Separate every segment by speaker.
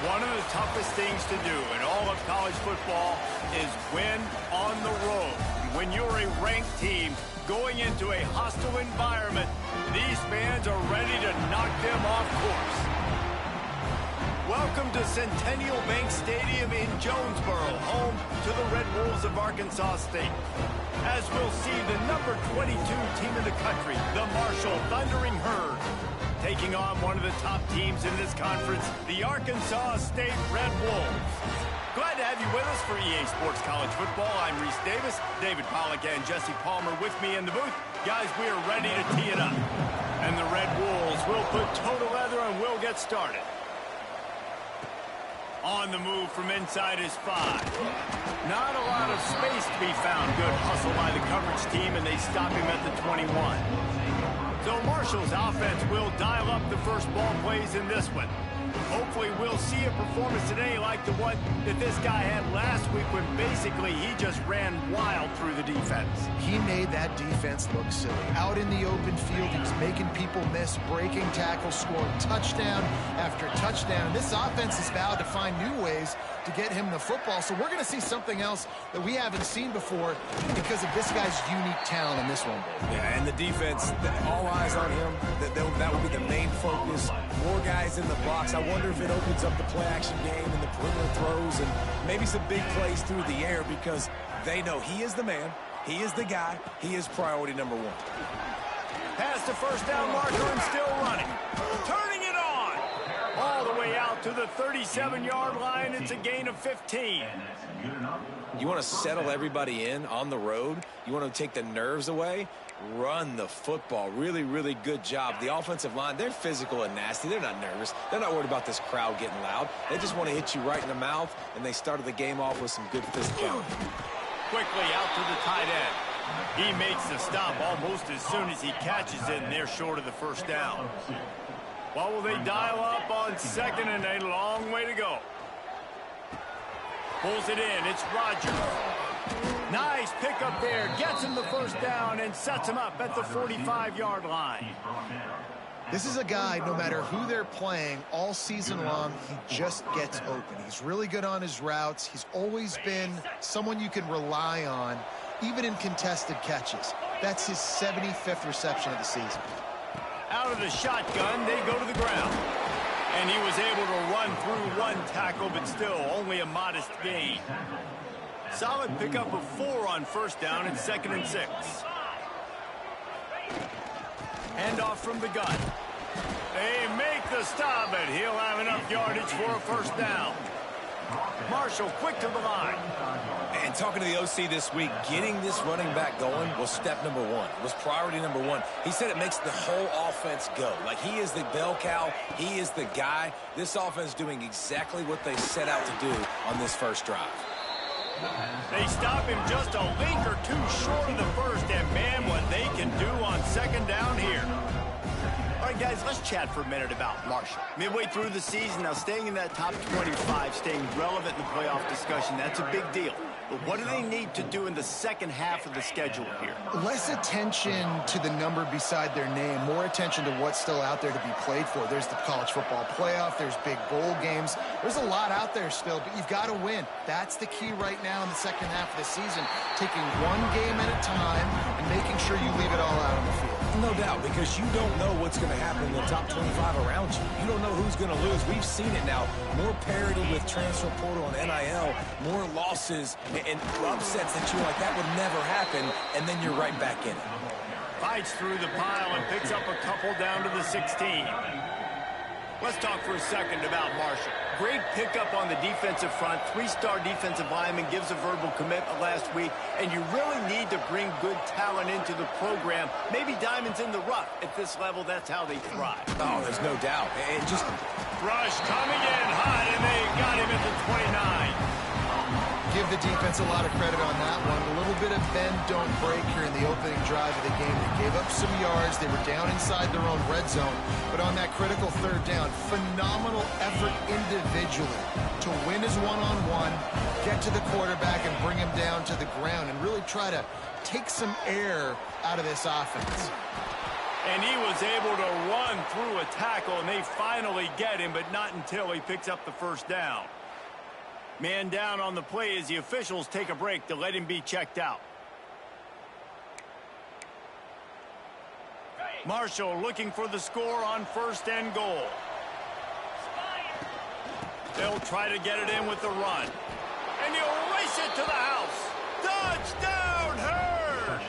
Speaker 1: One of the toughest things to do in all of college football is win on the road. When you're a ranked team going into a hostile environment, these fans are ready to knock them off course. Welcome to Centennial Bank Stadium in Jonesboro, home to the Red Wolves of Arkansas State. As we'll see the number 22 team in the country, the Marshall Thundering Herd, taking on one of the top teams in this conference, the Arkansas State Red Wolves. Glad to have you with us for EA Sports College Football. I'm Reese Davis, David Pollack and Jesse Palmer with me in the booth. Guys, we are ready to tee it up. And the Red Wolves will put total leather and we'll get started. On the move from inside is 5. Not a lot of space to be found. Good hustle by the coverage team, and they stop him at the 21. So Marshall's offense will dial up the first ball plays in this one. Hopefully we'll see a performance today like the one that this guy had last week when basically he just ran wild through the defense.
Speaker 2: He made that defense look silly. Out in the open field, he's making people miss, breaking tackles, scoring touchdown after touchdown. This offense has vowed to find new ways to get him the football. So we're going to see something else that we haven't seen before because of this guy's unique talent in this one.
Speaker 3: Yeah, and the defense, all eyes on him. That will be the main focus. More guys in the box. I wonder if it opens up the play-action game and the perimeter throws and maybe some big plays through the air because they know he is the man, he is the guy, he is priority number 1.
Speaker 1: Past the first down marker and still running. Turning it on. All the way out to the 37-yard line. It's a gain of 15.
Speaker 3: You want to settle everybody in on the road? You want to take the nerves away? Run the football. Really, really good job. The offensive line, they're physical and nasty. They're not nervous. They're not worried about this crowd getting loud. They just want to hit you right in the mouth, and they started the game off with some good physicality.
Speaker 1: Quickly out to the tight end. He makes the stop almost as soon as he catches it, and they're short of the first down. What will they dial up on second and a long way to go? Pulls it in. It's Rogers. Nice pickup there. Gets him the first down and sets him up at the 45-yard line.
Speaker 2: This is a guy, no matter who they're playing, all season long, he just gets open. He's really good on his routes. He's always been someone you can rely on, even in contested catches. That's his 75th reception of the season.
Speaker 1: Out of the shotgun, they go to the ground. And he was able to run through one tackle, but still only a modest gain. Solid pickup of 4 on first down and 2nd and 6. Handoff from the gun. They make the stop, but he'll have enough yardage for a first down. Marshall quick to the line.
Speaker 3: And talking to the OC this week, getting this running back going was step number 1, was priority number 1. He said it makes the whole offense go. Like he is the bell cow, he is the guy. This offense doing exactly what they set out to do on this first drive.
Speaker 1: They stop him just a link or two short of the first, and man, what they can do on second down here. All right, guys, let's chat for a minute about Marshall. Midway through the season, now staying in that top 25, staying relevant in the playoff discussion, that's a big deal. But what do they need to do in the second half of the schedule here?
Speaker 2: Less attention to the number beside their name, more attention to what's still out there to be played for. There's the college football playoff, there's big bowl games. There's a lot out there still, but you've got to win. That's the key right now in the second half of the season, taking one game at a time and making sure you leave it all out on the field.
Speaker 3: No doubt, because you don't know what's going to happen in the top 25 around you. You don't know who's going to lose. We've seen it now. More parity with transfer portal and NIL, more losses and upsets that you like, that would never happen, and then you're right back in it.
Speaker 1: Fights through the pile and picks up a couple down to the 16. Let's talk for a second about Marshall. Great pickup on the defensive front. 3-star defensive lineman gives a verbal commitment last week, and you really need to bring good talent into the program. Maybe diamonds in the rough. At this level, that's how they thrive.
Speaker 3: Oh, there's no doubt. And just
Speaker 1: rush coming in hot, and they got him at the 29.
Speaker 2: Give the defense a lot of credit on that one. A little bit of bend, don't break here in the opening drive of the game. They gave up some yards. They were down inside their own red zone. But on that critical third down, phenomenal effort individually to win his one-on-one, get to the quarterback and bring him down to the ground and really try to take some air out of this offense.
Speaker 1: And he was able to run through a tackle, and they finally get him, but not until he picks up the first down. Man down on the play as the officials take a break to let him be checked out. Marshall looking for the score on 1st and goal. They'll try to get it in with the run. And he'll race it to the house. Touchdown, Hurd!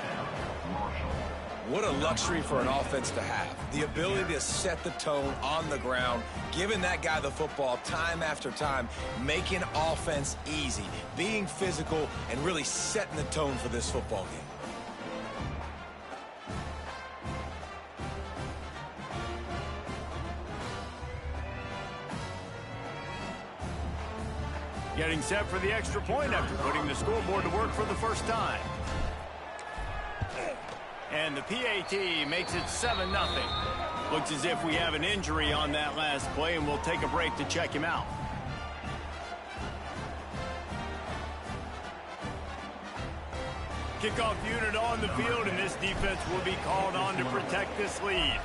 Speaker 3: What a luxury for an offense to have. The ability to set the tone on the ground, giving that guy the football time after time, making offense easy, being physical, and really setting the tone for this football game.
Speaker 1: Getting set for the extra point after putting the scoreboard to work for the first time. And the PAT makes it 7-0. Looks as if we have an injury on that last play, and we'll take a break to check him out. Kickoff unit on the field, and this defense will be called on to protect this lead.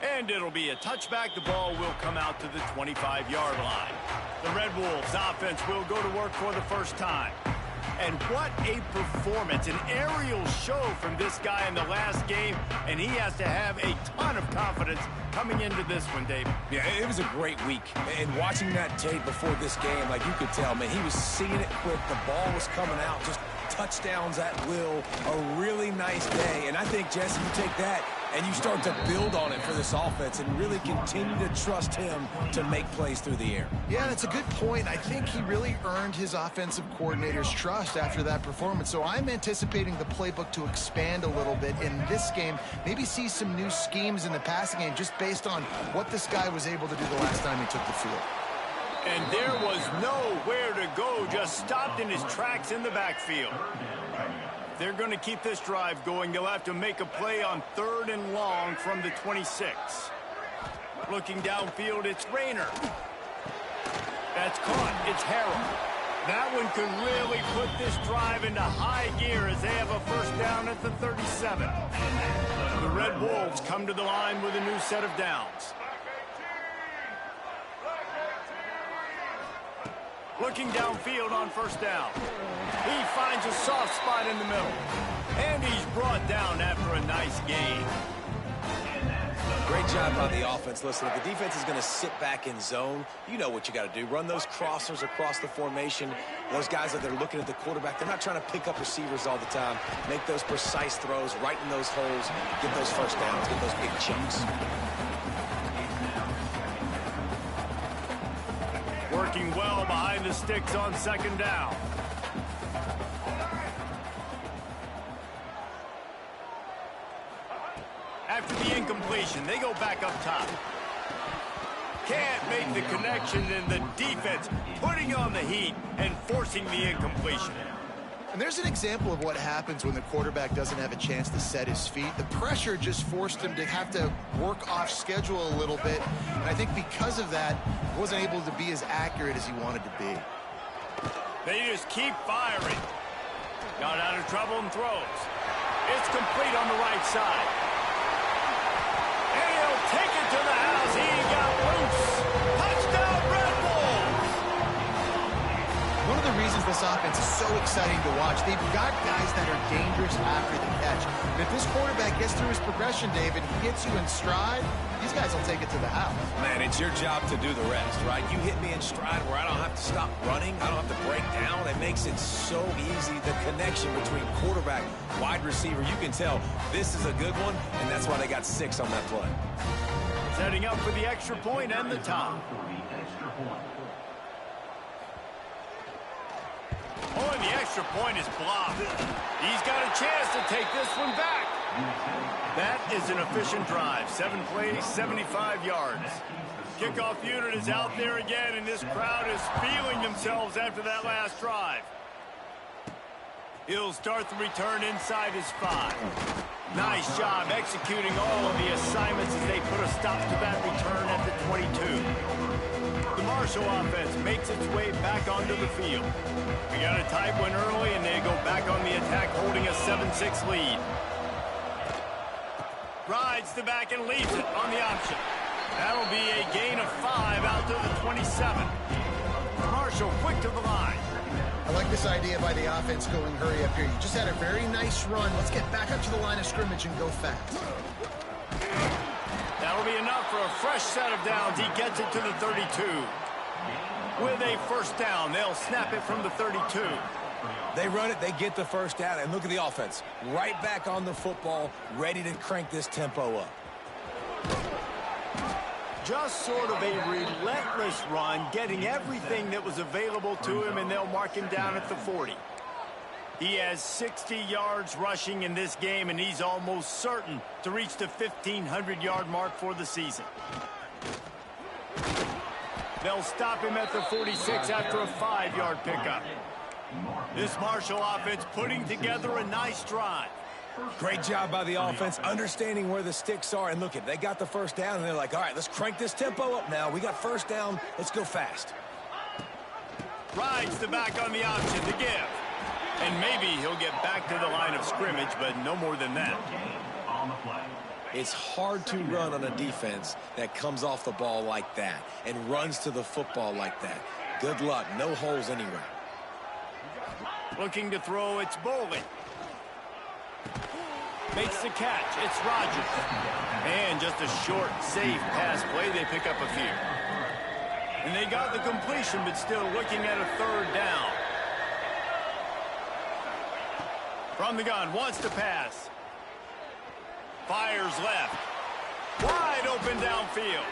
Speaker 1: And it'll be a touchback. The ball will come out to the 25-yard line. The Red Wolves offense will go to work for the first time. And what a performance, an aerial show from this guy in the last game, and he has to have a ton of confidence coming into this one, David.
Speaker 3: Yeah, it was a great week. And watching that tape before this game, like you could tell, man, he was seeing it quick. The ball was coming out, just touchdowns at will. A really nice day. And I think, Jesse, you take that and you start to build on it for this offense and really continue to trust him to make plays through the air.
Speaker 2: Yeah, that's a good point. I think he really earned his offensive coordinator's trust after that performance. So I'm anticipating the playbook to expand a little bit in this game, maybe see some new schemes in the passing game just based on what this guy was able to do the last time he took the field.
Speaker 1: And there was nowhere to go, just stopped in his tracks in the backfield. They're going to keep this drive going. They'll have to make a play on 3rd and long from the 26. Looking downfield, it's Rayner. That's caught. It's Harrell. That one could really put this drive into high gear as they have a first down at the 37. The Red Wolves come to the line with a new set of downs. Looking downfield on first down. He finds a soft spot in the middle. And he's brought down after a nice gain.
Speaker 3: Great job by the offense. Listen, if the defense is going to sit back in zone, you know what you got to do. Run those crossers across the formation. Those guys that are looking at the quarterback, they're not trying to pick up receivers all the time. Make those precise throws, right in those holes, get those first downs, get those big chunks.
Speaker 1: Working well behind the sticks on 2nd down. After the incompletion, they go back up top. Can't make the connection, and the defense putting on the heat and forcing the incompletion.
Speaker 2: And there's an example of what happens when the quarterback doesn't have a chance to set his feet. The pressure just forced him to have to work off schedule a little bit. And I think because of that, he wasn't able to be as accurate as he wanted to be.
Speaker 1: They just keep firing. Got out of trouble and throws. It's complete on the right side. And he'll take it to the house. He got loose. Touchdown, Red Wolves!
Speaker 2: One of the reasons this offense is so exciting to watch, they've got guys that are dangerous after the catch. And if this quarterback gets through his progression, David, he hits you in stride, these guys will take it to the house.
Speaker 3: Man, it's your job to do the rest, right? You hit me in stride where I don't have to stop running. I don't have to break down. It makes it so easy. The connection between quarterback, wide receiver, you can tell this is a good one, and that's why they got 6 on that play.
Speaker 1: Setting up for the extra point and the top. Oh, and the extra point is blocked. He's got a chance to take this one back. That is an efficient drive. 7 plays, 75 yards. Kickoff unit is out there again, and this crowd is feeling themselves after that last drive. He'll start the return inside his 5. Nice job executing all of the assignments as they put a stop to that return at the 22. The Marshall offense makes its way back onto the field. We got a tight one early, and they go back on the attack, holding a 7-6 lead. Rides the back and leaves it on the option. That'll be a gain of 5 out to the 27. Marshall quick to the line.
Speaker 2: I like this idea by the offense going hurry up here. You just had a very nice run. Let's get back up to the line of scrimmage and go fast.
Speaker 1: That'll be enough for a fresh set of downs. He gets it to the 32. With a first down, they'll snap it from the 32.
Speaker 3: They run it, they get the first down, and look at the offense. Right back on the football, ready to crank this tempo up.
Speaker 1: Just sort of a relentless run, getting everything that was available to him, and they'll mark him down at the 40. He has 60 yards rushing in this game, and he's almost certain to reach the 1,500-yard mark for the season. They'll stop him at the 46 after a 5-yard pickup. This Marshall offense putting together a nice drive.
Speaker 3: Great job by the offense, understanding where the sticks are. And look, they got the first down, and they're like, all right, let's crank this tempo up now. We got first down. Let's go fast.
Speaker 1: Rides the back on the option to give. And maybe he'll get back to the line of scrimmage, but no more than that.
Speaker 3: It's hard to run on a defense that comes off the ball like that and runs to the football like that. Good luck. No holes anywhere.
Speaker 1: Looking to throw, it's Bowling. Makes the catch, it's Rogers. And just a short, safe pass play, they pick up a few. And they got the completion, but still looking at a third down. From the gun, wants to pass. Fires left. Wide open downfield.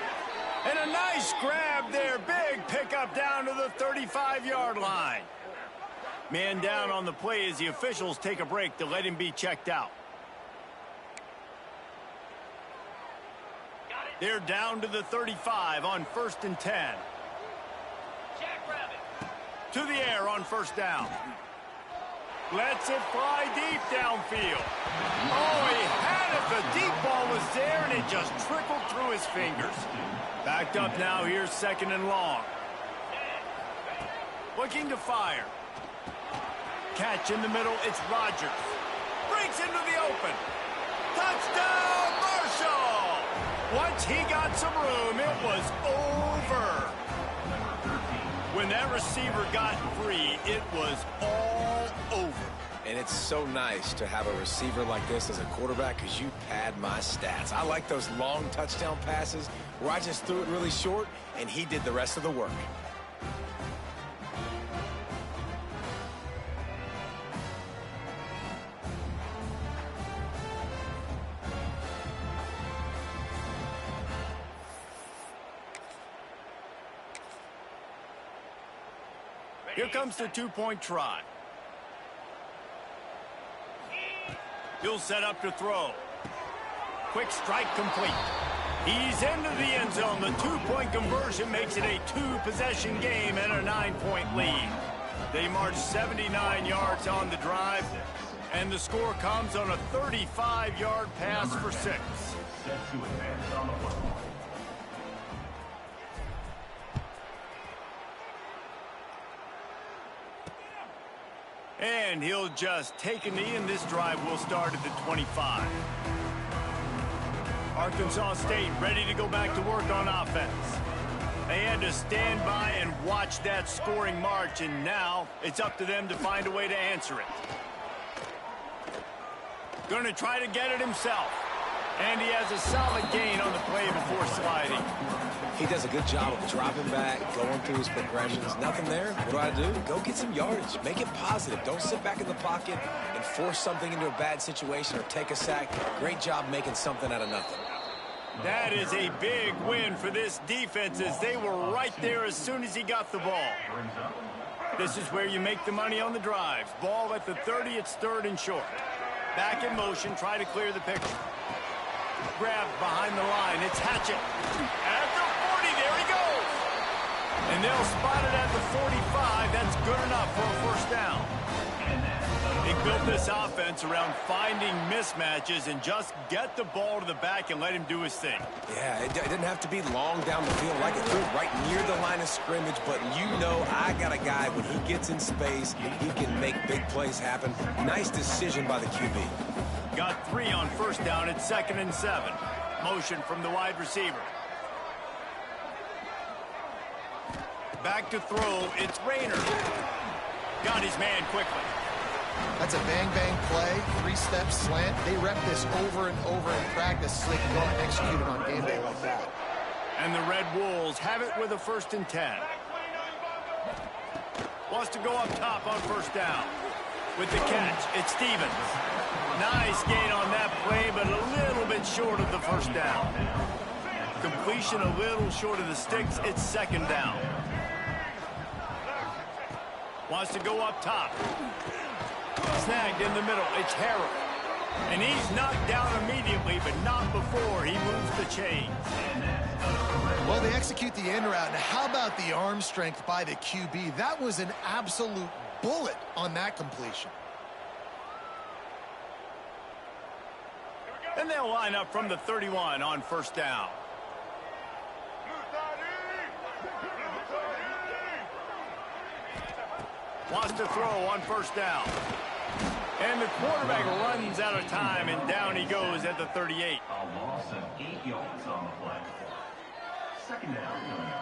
Speaker 1: And a nice grab there, big pickup down to the 35-yard line. Man down on the play as the officials take a break to let him be checked out. They're down to the 35 on 1st and 10. To the air on first down. Lets it fly deep downfield. Oh, he had it. The deep ball was there, and it just trickled through his fingers. Backed up now. Here's 2nd and long. Looking to fire. Catch in the middle. It's Rogers. Breaks into the open. Touchdown, Marshall! Once he got some room, it was over. When that receiver got free, it was all over.
Speaker 3: And it's so nice to have a receiver like this as a quarterback because you pad my stats. I like those long touchdown passes where I just threw it really short and he did the rest of the work.
Speaker 1: Here comes the two-point try. He'll set up to throw. Quick strike complete. He's into the end zone. The two-point conversion makes it a two-possession game and a 9-point lead. They march 79 yards on the drive, and the score comes on a 35-yard pass for 6. And he'll just take a knee, and this drive will start at the 25. Arkansas State ready to go back to work on offense. They had to stand by and watch that scoring march, and now it's up to them to find a way to answer it. Going to try to get it himself. And he has a solid gain on the play before sliding.
Speaker 3: He does a good job of dropping back, going through his progressions. Nothing there. What do? Go get some yardage. Make it positive. Don't sit back in the pocket and force something into a bad situation or take a sack. Great job making something out of nothing.
Speaker 1: That is a big win for this defense as they were right there as soon as he got the ball. This is where you make the money on the drives. Ball at the 30, it's 3rd and short. Back in motion, try to clear the picture. Grabbed behind the line, it's Hatchett. At the 40, there he goes. And they'll spot it at the 45. That's good enough for a first down. It built this offense around finding mismatches and just get the ball to the back and let him do his thing.
Speaker 3: Yeah, it didn't have to be long down the field. Like it threw it right near the line of scrimmage, but you know I got a guy when he gets in space, he can make big plays happen. Nice decision by the QB.
Speaker 1: Got 3 on first down at 2nd and 7. Motion from the wide receiver. Back to throw, it's Rayner. Got his man quickly.
Speaker 2: That's a bang-bang play, 3-step slant. They rep this over and over in practice so they can go and execute it on game day like that.
Speaker 1: And the Red Wolves have it with a 1st and 10. Wants to go up top on first down. With the catch, it's Stevens. Nice gain on that play, but a little bit short of the first down. Completion a little short of the sticks. It's 2nd down. Wants to go up top. Snagged in the middle. It's Harrell. And he's knocked down immediately, but not before he moves the chains.
Speaker 2: Well, they execute the end route. Now, how about the arm strength by the QB? That was an absolute bullet on that completion.
Speaker 1: And they'll line up from the 31 on first down. Wants to throw on first down. And the quarterback runs out of time, and down he goes at the 38.
Speaker 4: A loss of 8 yards on the play. 2nd down.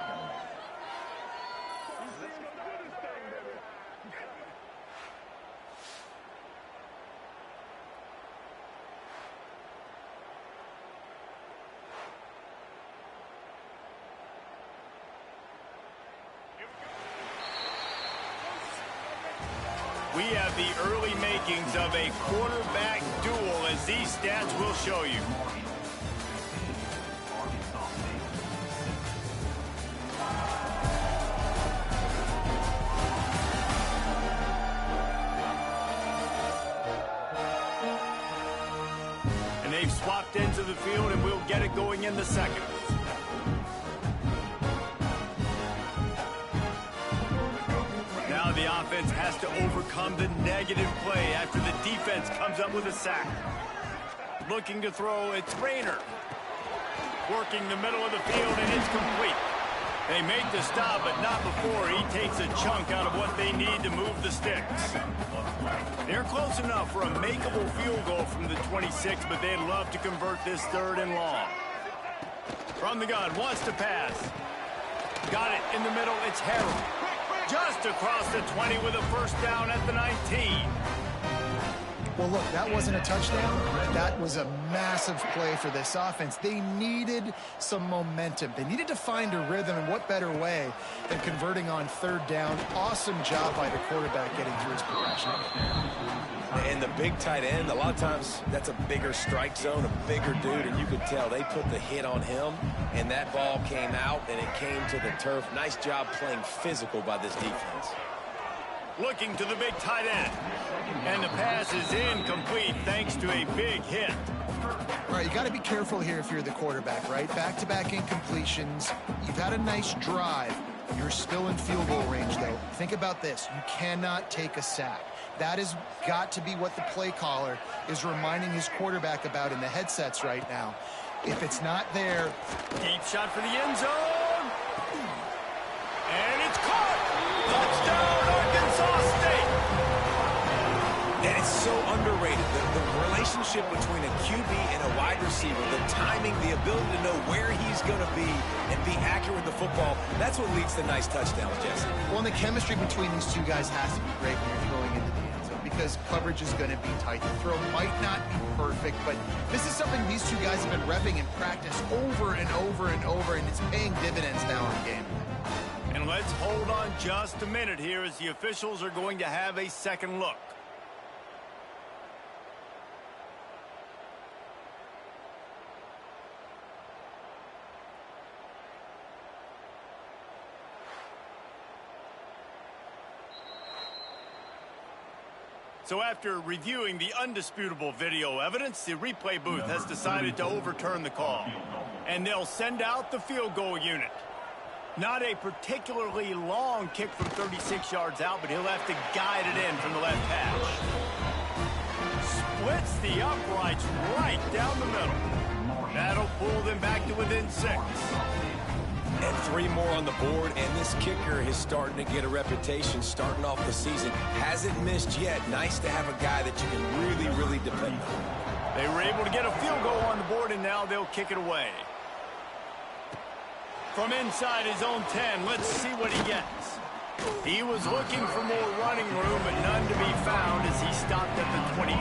Speaker 1: We have the early makings of a quarterback duel, as these stats will show you. And they've swapped into the field, and we'll get it going in the 2nd. Now the offense has to overcome the negative play after the defense comes up with a sack. Looking to throw, it's Rayner. Working the middle of the field, and it's complete. They make the stop, but not before he takes a chunk out of what they need to move the sticks. They're close enough for a makeable field goal from the 26, but they'd love to convert this 3rd and long. From the gun, wants to pass. Got it in the middle, it's Harrell. Just across the 20 with a first down at the 19.
Speaker 2: Well, look, that wasn't a touchdown. That was a massive play for this offense. They needed some momentum. They needed to find a rhythm, and what better way than converting on 3rd down. Awesome job by the quarterback getting through his progression.
Speaker 3: And the big tight end, a lot of times that's a bigger strike zone, a bigger dude, and you could tell they put the hit on him, and that ball came out, and it came to the turf. Nice job playing physical by this defense.
Speaker 1: Looking to the big tight end. And the pass is incomplete thanks to a big hit.
Speaker 2: All right, you got to be careful here if you're the quarterback, right? Back-to-back incompletions. You've had a nice drive. You're still in field goal range, though. Think about this. You cannot take a sack. That has got to be what the play caller is reminding his quarterback about in the headsets right now. If it's not there...
Speaker 1: Deep shot for the end zone. And it's caught. Touchdown, Arkansas State.
Speaker 3: And it's so underrated. The relationship between a QB and a wide receiver, the timing, the ability to know where he's going to be and be accurate with the football, that's what leads to nice touchdowns, Jesse.
Speaker 2: Well, and the chemistry between these two guys has to be great when you're throwing into the end zone because coverage is going to be tight. The throw might not be perfect, but this is something these two guys have been repping in practice over and over and over, and it's paying dividends now in game.
Speaker 1: And let's hold on just a minute here as the officials are going to have a second look. So after reviewing the undisputable video evidence, the replay booth has decided to overturn the call. And they'll send out the field goal unit. Not a particularly long kick from 36 yards out, but he'll have to guide it in from the left hash. the uprights right down the middle. That'll pull them back to within 6.
Speaker 3: And 3 more on the board, and this kicker is starting to get a reputation starting off the season. Hasn't missed yet. Nice to have a guy that you can really, really depend on.
Speaker 1: They were able to get a field goal on the board, and now they'll kick it away. From inside his own 10, let's see what he gets. He was looking for more running room, but none to be found as he stopped at the 23.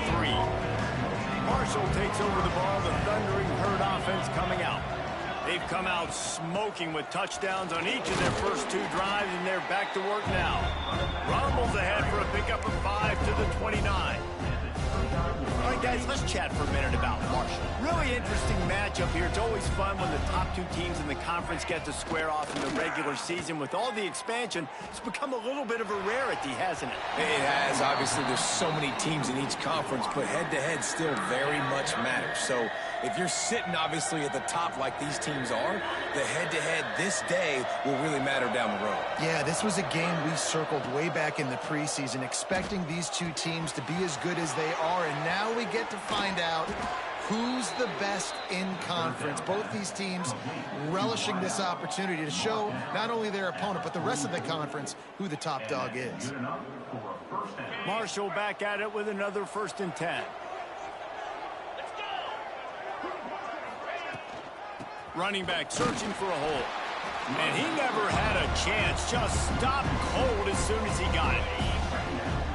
Speaker 1: Marshall takes over the ball, the Thundering Herd offense coming out. They've come out smoking with touchdowns on each of their first 2 drives, and they're back to work now. Rumbles ahead for a pickup of 5 to the 29. All right, guys, let's chat for a minute about Marshall. Really interesting matchup here. It's always fun when the top 2 teams in the conference get to square off in the regular season. With all the expansion, it's become a little bit of a rarity, hasn't it?
Speaker 3: It has. Obviously, there's so many teams in each conference, but head-to-head still very much matters. So if you're sitting, obviously, at the top like these teams are, the head-to-head this day will really matter down the road.
Speaker 2: Yeah, this was a game we circled way back in the preseason, expecting these 2 teams to be as good as they are, and now we get to find out who's the best in conference. Both these teams relishing this opportunity to show not only their opponent, but the rest of the conference who the top dog is.
Speaker 1: Marshall back at it with another 1st and 10. Running back searching for a hole. And he never had a chance. Just stopped cold as soon as he got it.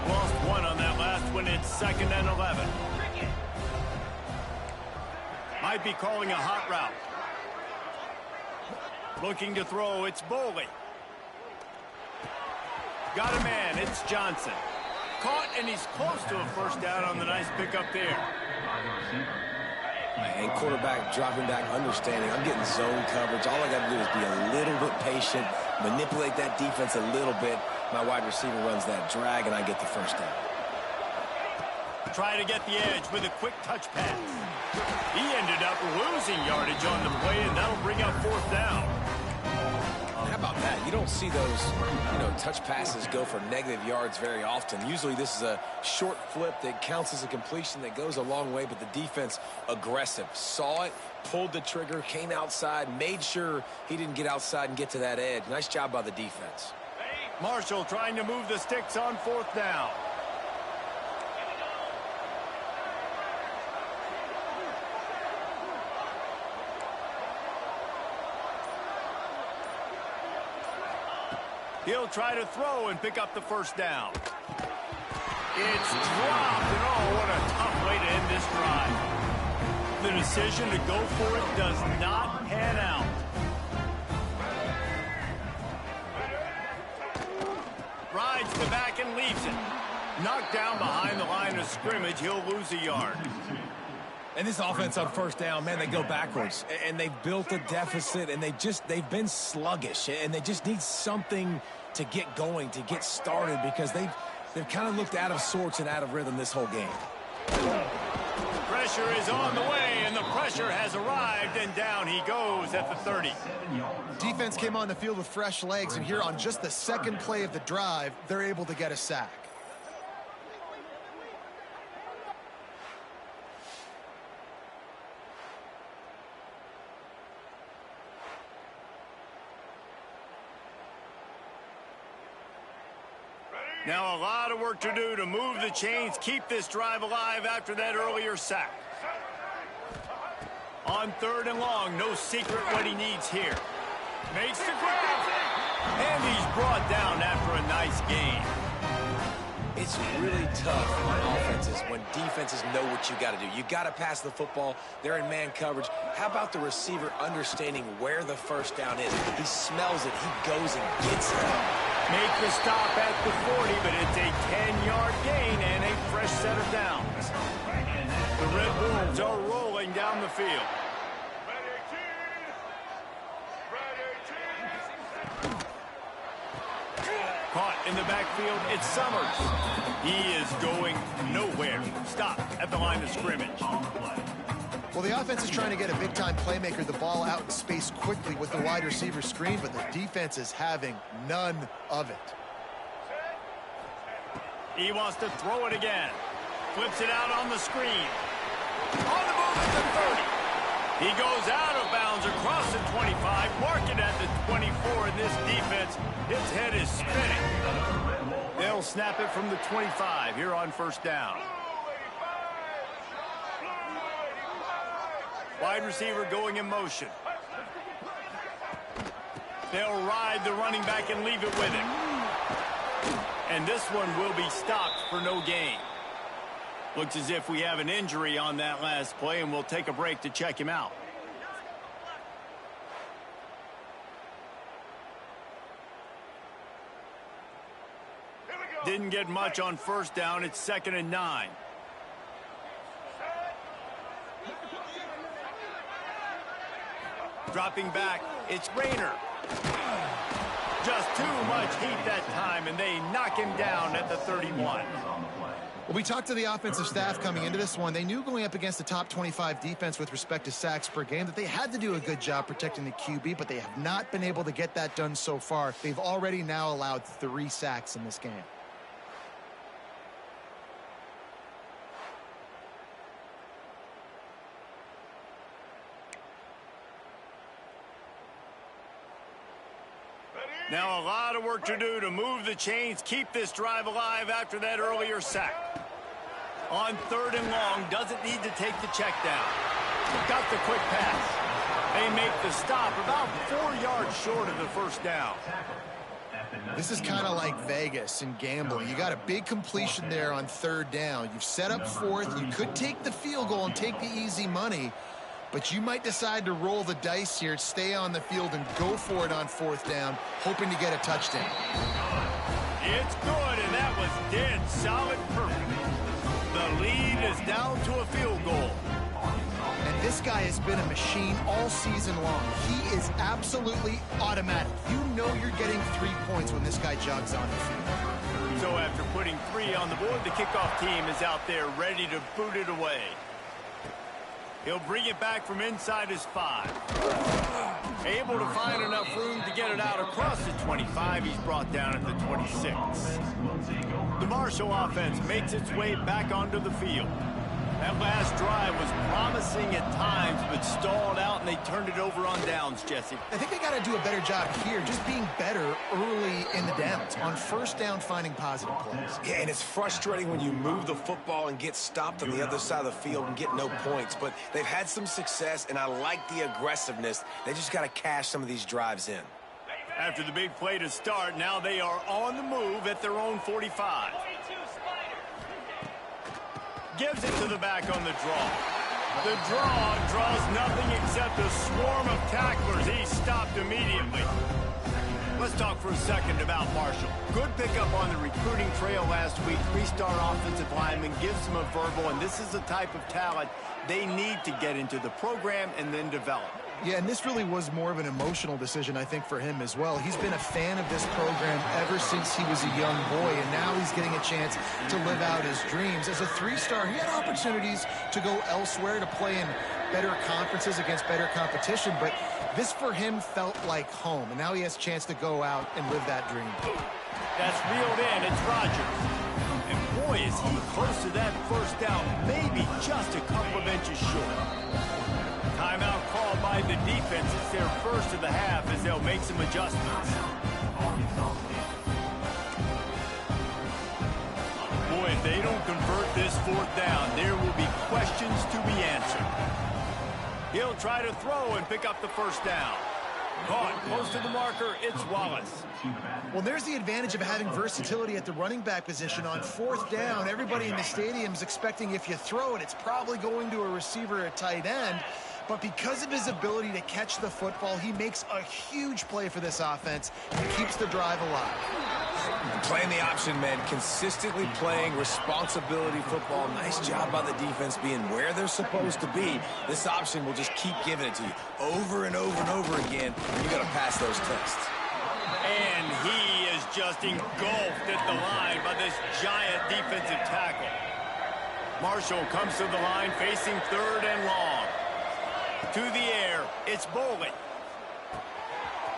Speaker 1: Lost 1 on that last one. It's 2nd and 11. Might be calling a hot route. Looking to throw. It's Boley. Got a man. It's Johnson. Caught, and he's close to a 1st down on the nice pickup there.
Speaker 3: And quarterback dropping back, understanding I'm getting zone coverage. All I got to do is be a little bit patient, manipulate that defense a little bit. My wide receiver runs that drag, and I get the 1st down.
Speaker 1: Try to get the edge with a quick touch pass. He ended up losing yardage on the play, and that'll bring up 4th down.
Speaker 3: How about that? You don't see those, touch passes go for negative yards very often. Usually this is a short flip that counts as a completion that goes a long way, but the defense aggressive. Saw it, pulled the trigger, came outside, made sure he didn't get outside and get to that edge. Nice job by the defense.
Speaker 1: Marshall trying to move the sticks on 4th down. He'll try to throw and pick up the 1st down. It's dropped, and oh, what a tough way to end this drive. The decision to go for it does not pan out. Rides the back and leaves it. Knocked down behind the line of scrimmage, he'll lose a yard.
Speaker 3: And this offense on 1st down, man, they go backwards. And they've built a deficit, and they've been sluggish. And they just need something to get going, to get started, because they've kind of looked out of sorts and out of rhythm this whole game.
Speaker 1: Pressure is on the way, and the pressure has arrived, and down he goes at the 30.
Speaker 2: Defense came on the field with fresh legs, and here on just the 2nd play of the drive, they're able to get a sack.
Speaker 1: Now a lot of work to do to move the chains, keep this drive alive after that earlier sack. On 3rd and long, no secret what he needs here. Makes the grab. And he's brought down after a nice gain.
Speaker 3: It's really tough on offenses when defenses know what you got to do. You got to pass the football. They're in man coverage. How about the receiver understanding where the 1st down is? He smells it. He goes and gets it.
Speaker 1: Make the stop at the 40, but it's a 10-yard gain and a fresh set of downs. The Red Wolves are rolling down the field. Caught in the backfield, it's Summers. He is going nowhere. Stop at the line of scrimmage.
Speaker 2: Well, the offense is trying to get a big-time playmaker the ball out in space quickly with the wide receiver screen, but the defense is having none of it.
Speaker 1: He wants to throw it again. Flips it out on the screen. On the move at the 30. He goes out of bounds across the 25, marking at the 24, and this defense, its head is spinning. They'll snap it from the 25 here on first down. Wide receiver going in motion. They'll ride the running back and leave it with him. And this one will be stopped for no gain. Looks as if we have an injury on that last play, and we'll take a break to check him out. Didn't get much on first down. It's 2nd and 9. Dropping back, it's Rayner. Just too much heat that time, and they knock him down at the 31.
Speaker 2: Well, we talked to the offensive staff coming into this one. They knew going up against the top 25 defense with respect to sacks per game that they had to do a good job protecting the QB, but they have not been able to get that done so far. They've already now allowed 3 sacks in this game.
Speaker 1: Now a lot of work to do to move the chains, keep this drive alive after that earlier sack. On 3rd and long, doesn't need to take the check down. Got the quick pass. They make the stop about 4 yards short of the first down.
Speaker 2: This is kind of like Vegas in gambling. You got a big completion there on 3rd down. You've set up 4th. You could take the field goal and take the easy money, but you might decide to roll the dice here, stay on the field, and go for it on 4th down, hoping to get a touchdown.
Speaker 1: It's good, and that was dead solid perfect. The lead is down to a field goal.
Speaker 2: And this guy has been a machine all season long. He is absolutely automatic. You know you're getting 3 points when this guy jogs on the field.
Speaker 1: So after putting 3 on the board, the kickoff team is out there ready to boot it away. He'll bring it back from inside his 5. Able to find enough room to get it out across the 25. He's brought down at the 26. The Marshall offense makes its way back onto the field. That last drive was promising at times, but stalled out, and they turned it over on downs, Jesse.
Speaker 2: I think they got to do a better job here, just being better early in the downs. On 1st down, finding positive plays.
Speaker 3: Yeah, and it's frustrating when you move the football and get stopped on the other side of the field and get no points. But they've had some success, and I like the aggressiveness. They just got to cash some of these drives in.
Speaker 1: After the big play to start, now they are on the move at their own 45. Gives it to the back on the draw. The draw draws nothing except a swarm of tacklers. He's stopped immediately. Let's talk for a second about Marshall. Good pickup on the recruiting trail last week. 3-star offensive lineman gives him a verbal, and this is the type of talent they need to get into the program and then develop.
Speaker 2: Yeah, and this really was more of an emotional decision, I think, for him as well. He's been a fan of this program ever since he was a young boy, and now he's getting a chance to live out his dreams. As a 3-star, he had opportunities to go elsewhere, to play in better conferences against better competition, but this for him felt like home, and now he has a chance to go out and live that dream.
Speaker 1: That's reeled in. It's Rodgers. And boy, is he close to that first down, maybe just a couple of inches short. Timeout called by the defense. It's their first of the half as they'll make some adjustments. Boy, if they don't convert this 4th down, there will be questions to be answered. He'll try to throw and pick up the first down. Caught close to the marker, it's Wallace.
Speaker 2: Well, there's the advantage of having versatility at the running back position. On 4th down, everybody in the stadium is expecting if you throw it, it's probably going to a receiver or a tight end. But because of his ability to catch the football, he makes a huge play for this offense and keeps the drive alive.
Speaker 3: Playing the option, man. Consistently playing responsibility football. Nice job by the defense being where they're supposed to be. This option will just keep giving it to you over and over and over again. You got to pass those tests.
Speaker 1: And he is just engulfed at the line by this giant defensive tackle. Marshall comes to the line facing 3rd and long. To the air, it's Bowling.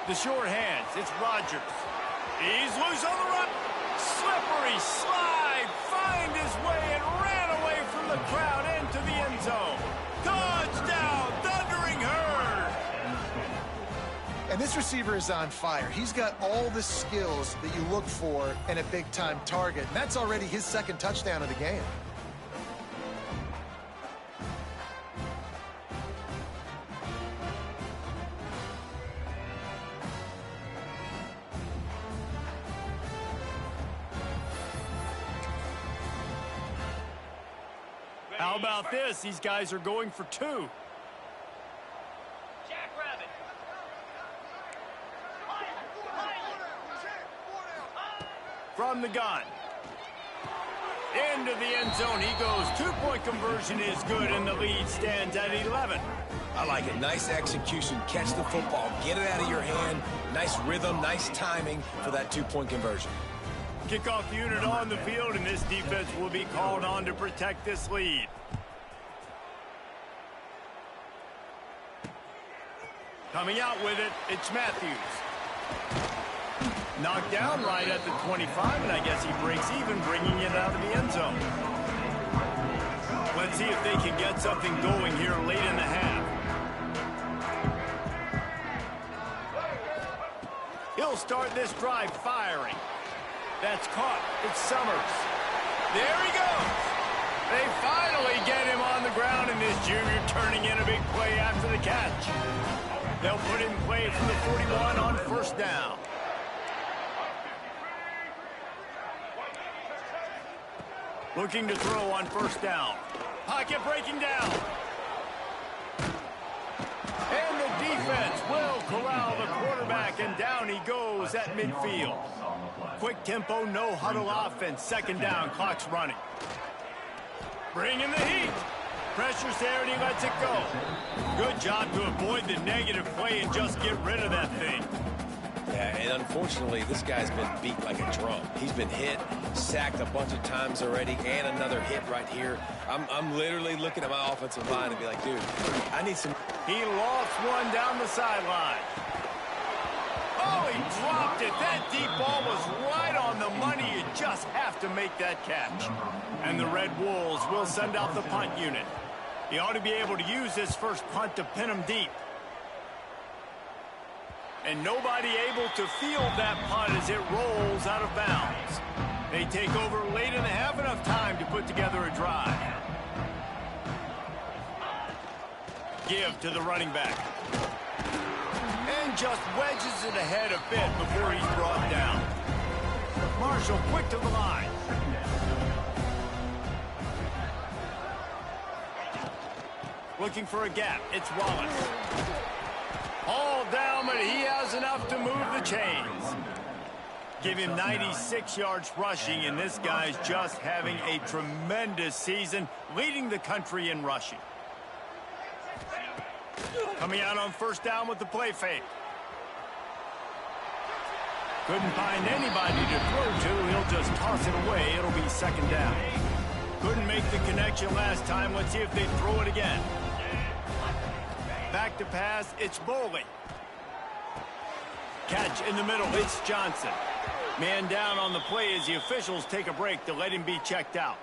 Speaker 1: The short hands, it's Rodgers. He's loose on the run. Slippery slide, find his way and ran away from the crowd into the end zone.
Speaker 2: this receiver is on fire. He's got all the skills that you look for in a big-time target, and that's already his second touchdown of the game.
Speaker 1: How about this? These guys are going for 2. From the gun. Into the end zone he goes. 2-point conversion is good, and the lead stands at 11.
Speaker 3: I like it. Nice execution. Catch the football. Get it out of your hand. Nice rhythm, nice timing for that 2-point conversion.
Speaker 1: Kickoff unit on the field, and this defense will be called on to protect this lead. Coming out with it, it's Matthews. Knocked down right at the 25, and I guess he breaks even, bringing it out of the end zone. Let's see if they can get something going here late in the half. He'll start this drive firing. That's caught. It's Summers. There he goes. They finally get him on the ground, and this junior turning in a big play after the catch. They'll put in play from the 41 on first down. Looking to throw on first down. Pocket breaking down. And the defense will corral the quarterback, and down he goes at midfield. Quick tempo, no huddle offense. Second down, clock's running. Bringing the heat. Pressure's there, and he lets it go. Good job to avoid the negative play and just get rid of that thing.
Speaker 3: Yeah, and unfortunately, this guy's been beat like a drum. He's been hit, sacked a bunch of times already, and another hit right here. I'm literally looking at my offensive line and be like, dude, I need some...
Speaker 1: He lost one down the sideline. Oh, he dropped it. That deep ball was right on the money. You just have to make that catch. And the Red Wolves will send out the punt unit. He ought to be able to use this first punt to pin him deep. And nobody able to field that punt as it rolls out of bounds. They take over late in the half, enough time to put together a drive. Give to the running back. And just wedges it ahead a bit before he's brought down. Marshall quick to the line. Looking for a gap. It's Wallace. All down, but he has enough to move the chains. Give him 96 yards rushing, and this guy's just having a tremendous season, leading the country in rushing. Coming out on first down with the play fake. Couldn't find anybody to throw to. He'll just toss it away. It'll be second down. Couldn't make the connection last time. Let's see if they throw it again. Back to pass. It's Boley. Catch in the middle. It's Johnson. Man down on the play as the officials take a break to let him be checked out.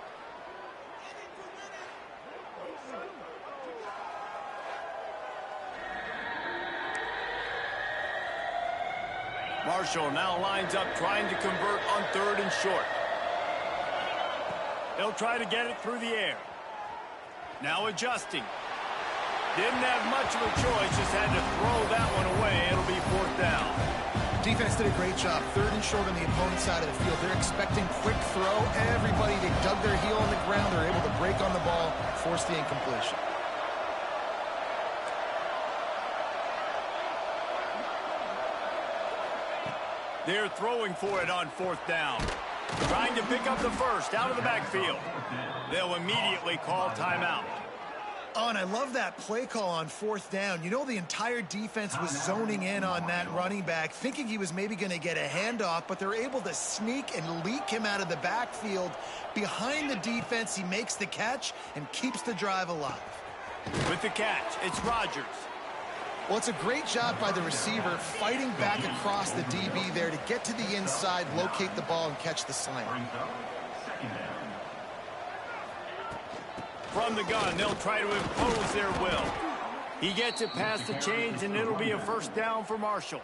Speaker 1: Marshall now lines up trying to convert on third and short. They'll try to get it through the air. Now adjusting. Didn't have much of a choice, just had to throw that one away. It'll be fourth down.
Speaker 2: Defense did a great job. Third and short on the opponent's side of the field. They're expecting quick throw. Everybody, they dug their heel on the ground. They're able to break on the ball, force the incompletion.
Speaker 1: They're throwing for it on fourth down. Trying to pick up the first out of the backfield. They'll immediately call timeout.
Speaker 2: Oh, and I love that play call on fourth down. You know, the entire defense was zoning in on that running back, thinking he was maybe going to get a handoff, but they're able to sneak and leak him out of the backfield. Behind the defense, he makes the catch and keeps the drive alive.
Speaker 1: With the catch, it's Rodgers.
Speaker 2: Well, it's a great job by the receiver fighting back across the DB there to get to the inside, locate the ball, and catch the slant.
Speaker 1: From the gun, they'll try to impose their will. He gets it past the chains, and it'll be a first down for Marshall.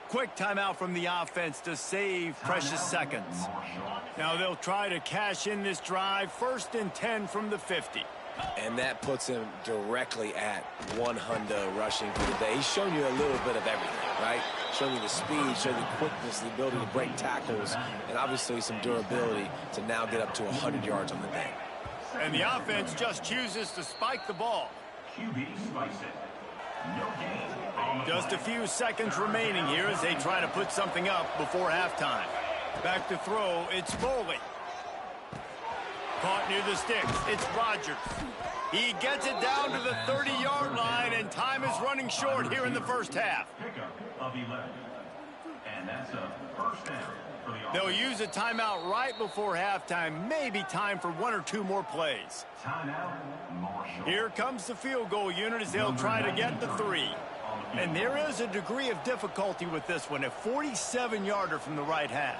Speaker 1: Quick timeout from the offense to save precious seconds. Now they'll try to cash in this drive. 1st and 10 from the 50.
Speaker 3: And that puts him directly at 100 rushing for the day. He's shown you a little bit of everything, right? Showing you the speed, showing you the quickness, the ability to break tackles, and obviously some durability to now get up to 100 yards on the day.
Speaker 1: And the offense just chooses to spike the ball.
Speaker 4: QB spikes it. No gain.
Speaker 1: Just a few seconds remaining here as they try to put something up before halftime. Back to throw, it's Foley. Caught near the sticks, it's Rodgers. He gets it down to the 30-yard line, and time is running short here in the first half.
Speaker 4: Pickup of 11. And that's a first down for the offense.
Speaker 1: They'll use a timeout right before halftime. Maybe time for 1 or 2 more plays.
Speaker 4: Timeout, Marshall.
Speaker 1: Here comes the field goal unit as they'll try to get the 3. And there is a degree of difficulty with this one, a 47-yarder from the right hash.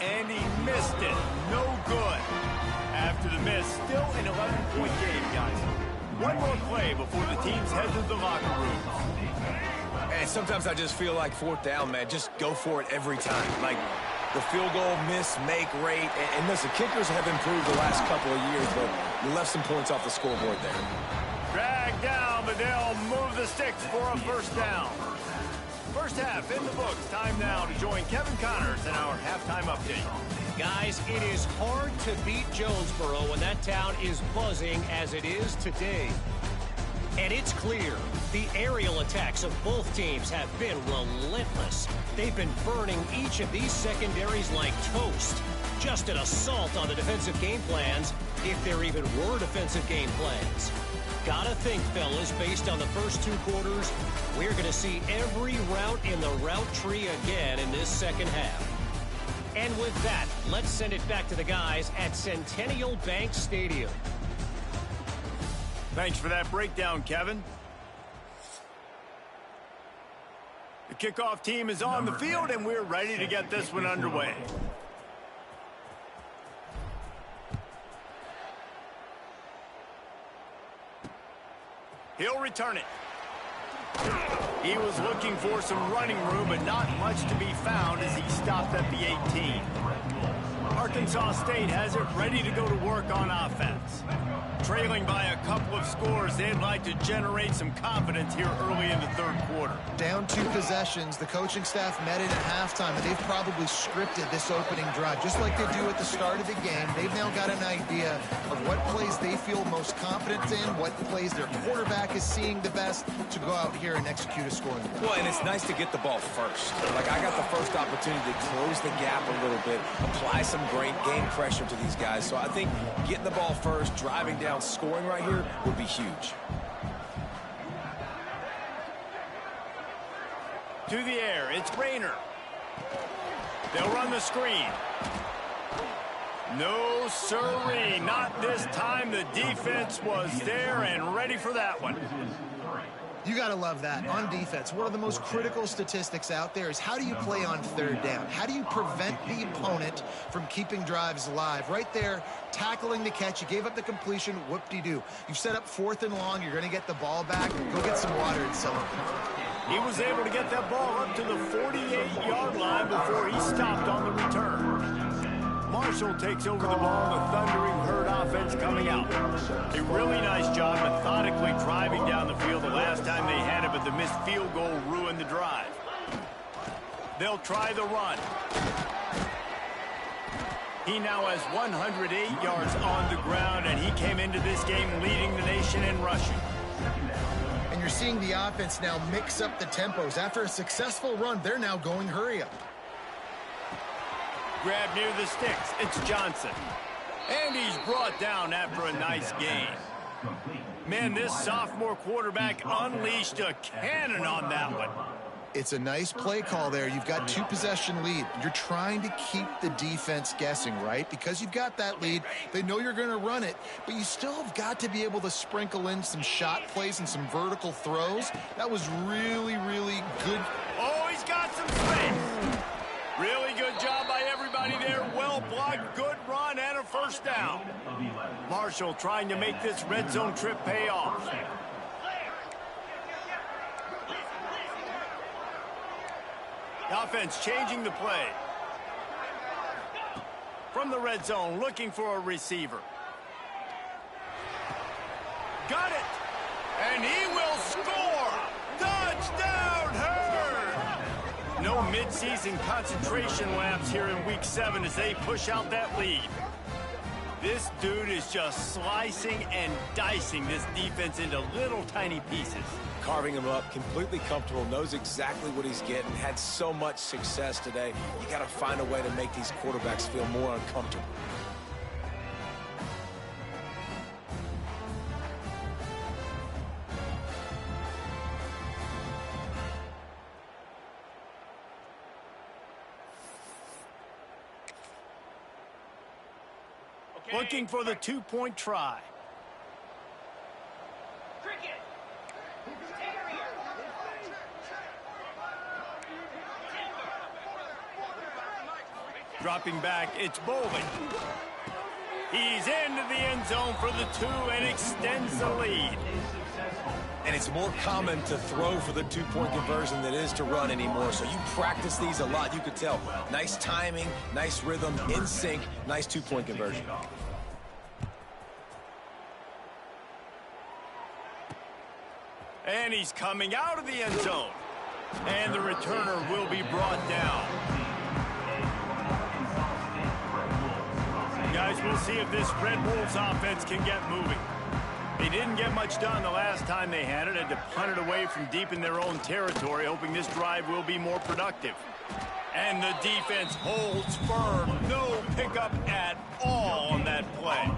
Speaker 1: And he missed it. No good. After the miss, still an 11-point game, guys. One more play before the teams head to the locker room.
Speaker 3: And sometimes I just feel like 4th down, man. Just go for it every time. Like the field goal miss, make rate. And listen, kickers have improved the last couple of years, but you left some points off the scoreboard there.
Speaker 1: Drag down, but they'll move the sticks for a first down. First half in the books. Time now to join Kevin Connors in our halftime update.
Speaker 5: Guys, it is hard to beat Jonesboro when that town is buzzing as it is today. And it's clear, the aerial attacks of both teams have been relentless. They've been burning each of these secondaries like toast. Just an assault on the defensive game plans, if there even were defensive game plans. Gotta think, fellas, based on the first 2 quarters, we're going to see every route in the route tree again in this second half. And with that, let's send it back to the guys at Centennial Bank Stadium.
Speaker 1: Thanks for that breakdown, Kevin. The kickoff team is on the field, and we're ready to get this one underway. He'll return it. He was looking for some running room, but not much to be found as he stopped at the 18. Arkansas State has it ready to go to work on offense. Trailing by a couple of scores, they'd like to generate some confidence here early in the 3rd quarter.
Speaker 2: Down 2 possessions, the coaching staff met in at halftime, and they've probably scripted this opening drive. Just like they do at the start of the game, they've now got an idea of what plays they feel most confident in, what plays their quarterback is seeing the best to go out here and execute a scoring drive.
Speaker 3: Well, and it's nice to get the ball first. Like, I got the first opportunity to close the gap a little bit, apply some great game pressure to these guys. So I think getting the ball first, driving down, scoring right here would be huge.
Speaker 1: To the air, it's Rayner. They'll run the screen. No sirree, not this time. The defense was there and ready for that one.
Speaker 2: You got to love that. On defense, one of the most critical statistics out there is how do you play on 3rd down? How do you prevent the opponent from keeping drives alive? Right there, tackling the catch. You gave up the completion. Whoop-de-doo. You've set up 4th and long. You're going to get the ball back. Go get some water and celebrate.
Speaker 1: He was able to get that ball up to the 48-yard line before he stopped on the return. Marshall takes over the ball, the Thundering Herd offense coming out. A really nice job methodically driving down the field the last time they had it, but the missed field goal ruined the drive. They'll try the run. He now has 108 yards on the ground, and he came into this game leading the nation in rushing.
Speaker 2: And you're seeing the offense now mix up the tempos. After a successful run, they're now going hurry up.
Speaker 1: Grab near the sticks. It's Johnson. And he's brought down after a nice gain. Man, this sophomore quarterback unleashed a cannon on that one.
Speaker 2: It's a nice play call there. You've got 2-possession lead. You're trying to keep the defense guessing, right? Because you've got that lead. They know you're going to run it, but you still have got to be able to sprinkle in some shot plays and some vertical throws. That was really, really good.
Speaker 1: Oh, he's got some space. Really A good run and a first down. Marshall trying to make this red zone trip pay off. The offense changing the play. From the red zone, looking for a receiver. Got it! And he will score! Touchdown, Herd! No midseason concentration lapse here in Week 7 as they push out that lead. This dude is just slicing and dicing this defense into little tiny pieces.
Speaker 3: Carving him up, completely comfortable, knows exactly what he's getting, had so much success today. You got to find a way to make these quarterbacks feel more uncomfortable.
Speaker 1: Looking for the two-point try. Dropping back, it's Bowling. He's into the end zone for the 2 and extends the lead.
Speaker 3: And it's more common to throw for the two-point conversion than it is to run anymore. So you practice these a lot. You could tell. Nice timing, nice rhythm, in sync, nice two-point conversion.
Speaker 1: And he's coming out of the end zone. And the returner will be brought down. Guys, we'll see if this Red Wolves offense can get moving. They didn't get much done the last time they had it. Had to punt it away from deep in their own territory, hoping this drive will be more productive. And the defense holds firm. No pickup at all on that play.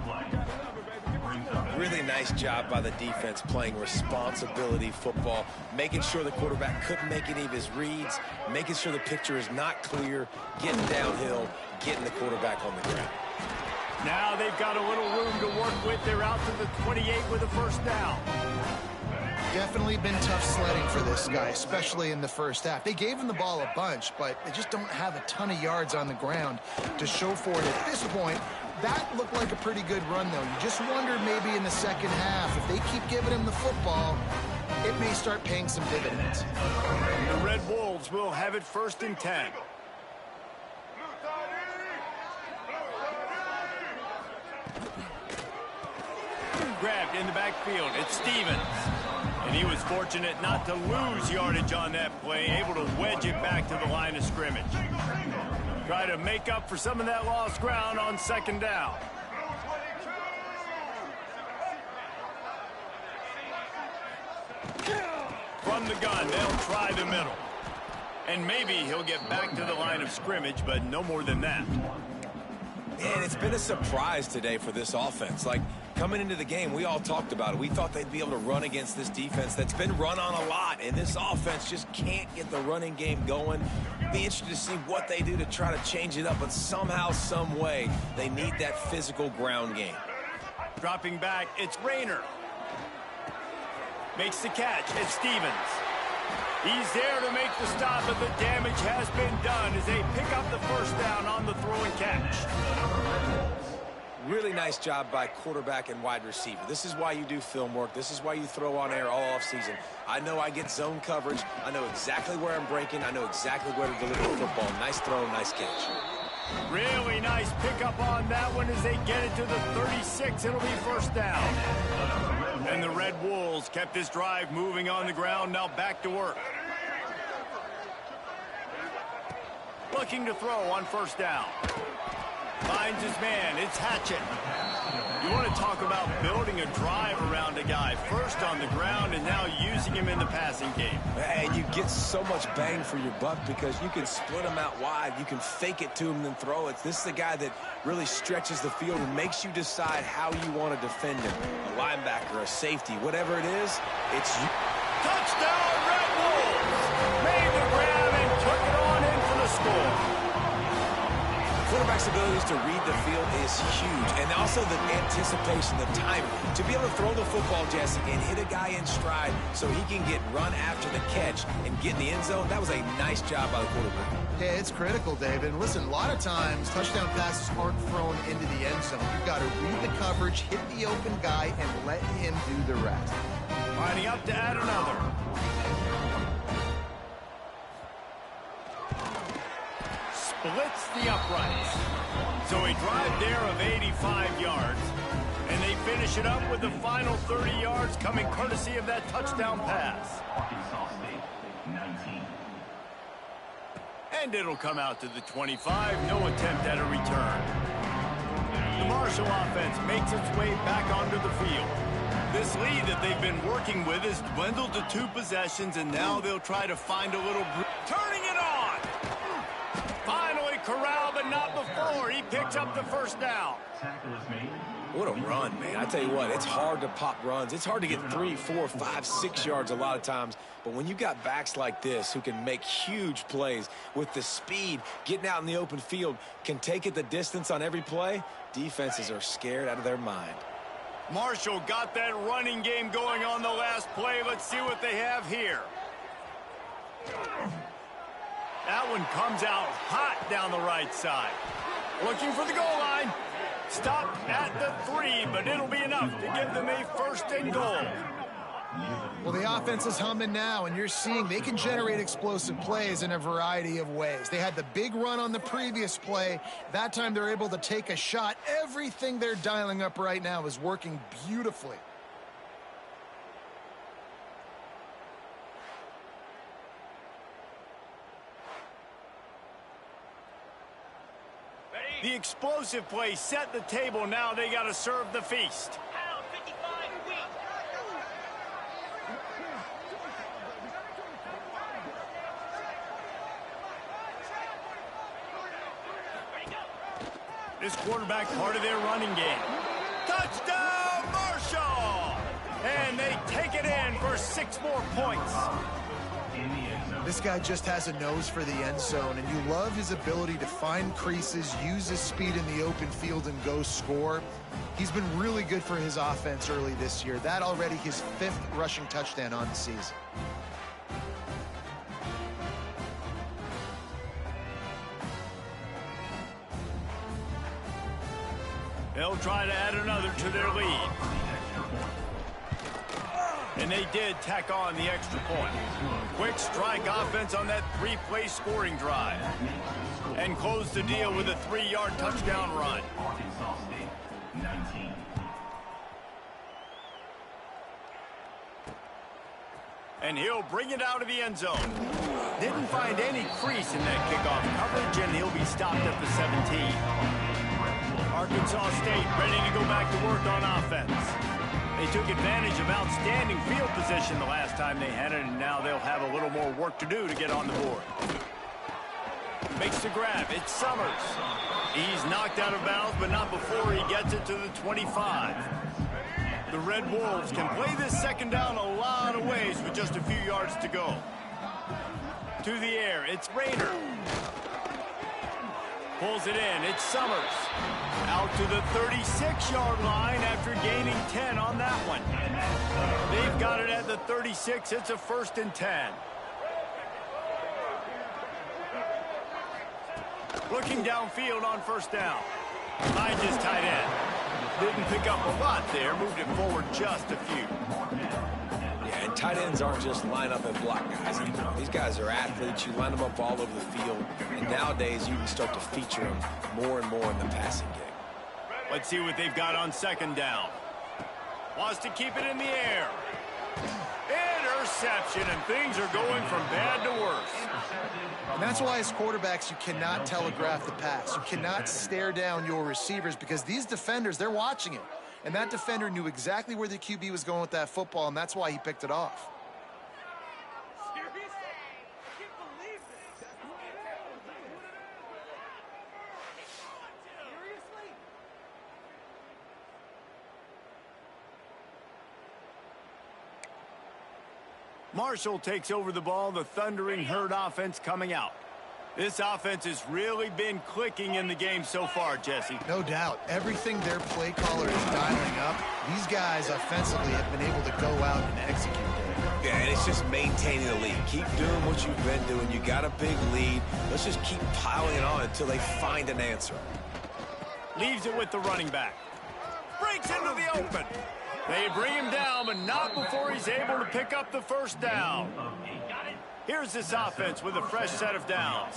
Speaker 3: Really nice job by the defense playing responsibility football, making sure the quarterback couldn't make any of his reads, making sure the picture is not clear, getting downhill, getting the quarterback on the ground.
Speaker 1: Now they've got a little room to work with. They're out to the 28 with a first down.
Speaker 2: Definitely been tough sledding for this guy, especially in the first half. They gave him the ball a bunch, but they just don't have a ton of yards on the ground to show for it at this point. That looked like a pretty good run, though. You just wondered maybe in the second half, if they keep giving him the football, it may start paying some dividends.
Speaker 1: The Red Wolves will have it 1st and 10. Grabbed in the backfield. It's Stevens. And he was fortunate not to lose yardage on that play, able to wedge it back to the line of scrimmage. Try to make up for some of that lost ground on 2nd down. From the gun, they'll try the middle. And maybe he'll get back to the line of scrimmage, but no more than that.
Speaker 3: And it's been a surprise today for this offense. Like, coming into the game, we all talked about it. We thought they'd be able to run against this defense that's been run on a lot, and this offense just can't get the running game going. Be interested to see what they do to try to change it up, but somehow, some way, they need that physical ground game.
Speaker 1: Dropping back, it's Rayner. Makes the catch, it's Stevens. He's there to make the stop, but the damage has been done as they pick up the first down on the throw and catch.
Speaker 3: Really nice job by quarterback and wide receiver. This is why you do film work. This is why you throw on air all offseason. I know I get zone coverage. I know exactly where I'm breaking. I know exactly where to deliver the football. Nice throw, nice catch.
Speaker 1: Really nice pickup on that one as they get it to the 36. It'll be first down. And the Red Wolves kept this drive moving on the ground. Now back to work. Looking to throw on first down. Finds his man. It's Hatchett. You want to talk about building a drive around a guy. First on the ground and now using him in the passing game.
Speaker 3: And you get so much bang for your buck because you can split him out wide. You can fake it to him and then throw it. This is the guy that really stretches the field and makes you decide how you want to defend him. A linebacker, a safety, whatever it is, it's you.
Speaker 1: Touchdown, Red Wolves! Made the grab and took it on in for the score.
Speaker 3: Quarterback's abilities to read the field is huge. And also the anticipation, the timing. To be able to throw the football, Jesse, and hit a guy in stride so he can get run after the catch and get in the end zone, that was a nice job by the quarterback.
Speaker 2: Yeah, it's critical, David. And listen, a lot of times touchdown passes aren't thrown into the end zone. You've got to read the coverage, hit the open guy, and let him do the rest.
Speaker 1: Lining up to add another. Splits the uprights. So a drive there of 85 yards. And they finish it up with the final 30 yards coming courtesy of that touchdown pass.
Speaker 4: Arkansas State, 19.
Speaker 1: And it'll come out to the 25. No attempt at a return. The Marshall offense makes its way back onto the field. This lead that they've been working with has dwindled to 2 possessions, and now they'll try to find a little... Turning it on! Finally corralled, but not before. He picks up the first down.
Speaker 4: Tackle is made.
Speaker 3: What a run, man. I tell you what, it's hard to pop runs. It's hard to get 3, 4, 5, 6 yards a lot of times. But when you got backs like this who can make huge plays with the speed, getting out in the open field, can take it the distance on every play, defenses are scared out of their mind.
Speaker 1: Marshall got that running game going on the last play. Let's see what they have here. That one comes out hot down the right side. Looking for the goal line. Stopped at the 3, but it'll be enough to give them a 1st and goal.
Speaker 2: Well, the offense is humming now, and you're seeing they can generate explosive plays in a variety of ways. They had the big run on the previous play. That time they're able to take a shot. Everything they're dialing up right now is working beautifully.
Speaker 1: The explosive play set the table. Now they got to serve the feast. This quarterback part of their running game. Touchdown, Marshall! And they take it in for 6 more points.
Speaker 2: This guy just has a nose for the end zone, and you love his ability to find creases, use his speed in the open field, and go score. He's been really good for his offense early this year. That already his 5th rushing touchdown on the season.
Speaker 1: They'll try to add another to their lead. And they did tack on the extra point. Quick strike offense on that 3-play scoring drive. And close the deal with a 3-yard touchdown run.
Speaker 4: Arkansas State, 19.
Speaker 1: And he'll bring it out of the end zone. Didn't find any crease in that kickoff coverage, and he'll be stopped at the 17. Arkansas State ready to go back to work on offense. They took advantage of outstanding field position the last time they had it, and now they'll have a little more work to do to get on the board. Makes the grab. It's Summers. He's knocked out of bounds, but not before he gets it to the 25. The Red Wolves can play this second down a lot of ways with just a few yards to go. To the air, it's Rayner. Pulls it in, it's Summers. Out to the 36-yard line after gaining 10 on that one. They've got it at the 36. It's a 1st and 10. Looking downfield on 1st down. Behind his tight end. Didn't pick up a lot there. Moved it forward just a few.
Speaker 3: Yeah, and tight ends aren't just line up and block guys anymore. These guys are athletes. You line them up all over the field. And nowadays, you can start to feature them more and more in the passing game.
Speaker 1: Let's see what they've got on 2nd down. Wants to keep it in the air. Interception, and things are going from bad to worse.
Speaker 2: And that's why as quarterbacks, you cannot telegraph the pass. You cannot stare down your receivers because these defenders, they're watching it. And that defender knew exactly where the QB was going with that football, and that's why he picked it off.
Speaker 1: Marshall takes over the ball, the Thundering Herd offense coming out. This offense has really been clicking in the game so far, Jesse.
Speaker 2: No doubt. Everything their play caller is dialing up, these guys offensively have been able to go out and execute there.
Speaker 3: Yeah, and it's just maintaining the lead. Keep doing what you've been doing. You got a big lead. Let's just keep piling it on until they find an answer.
Speaker 1: Leaves it with the running back. Breaks into the open. They bring him down, but not before he's able to pick up the first down. Here's this offense with a fresh set of downs.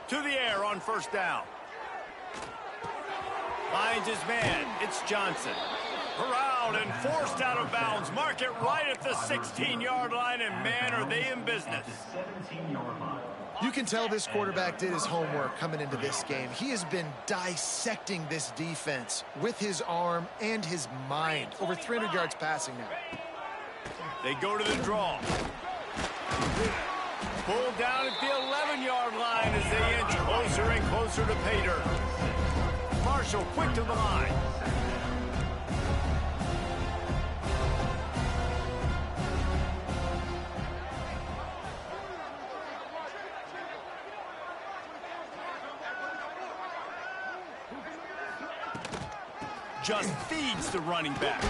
Speaker 1: To the air on first down. Finds his man. It's Johnson. Corralled and forced out of bounds. Mark it right at the 16-yard line, and man, are they in business.
Speaker 2: You can tell this quarterback did his homework coming into this game. He has been dissecting this defense with his arm and his mind. Over 300 yards passing now.
Speaker 1: They go to the draw. Pulled down at the 11-yard line as they inch closer and closer to pay dirt. Marshall quick to the line. Just feeds the running back.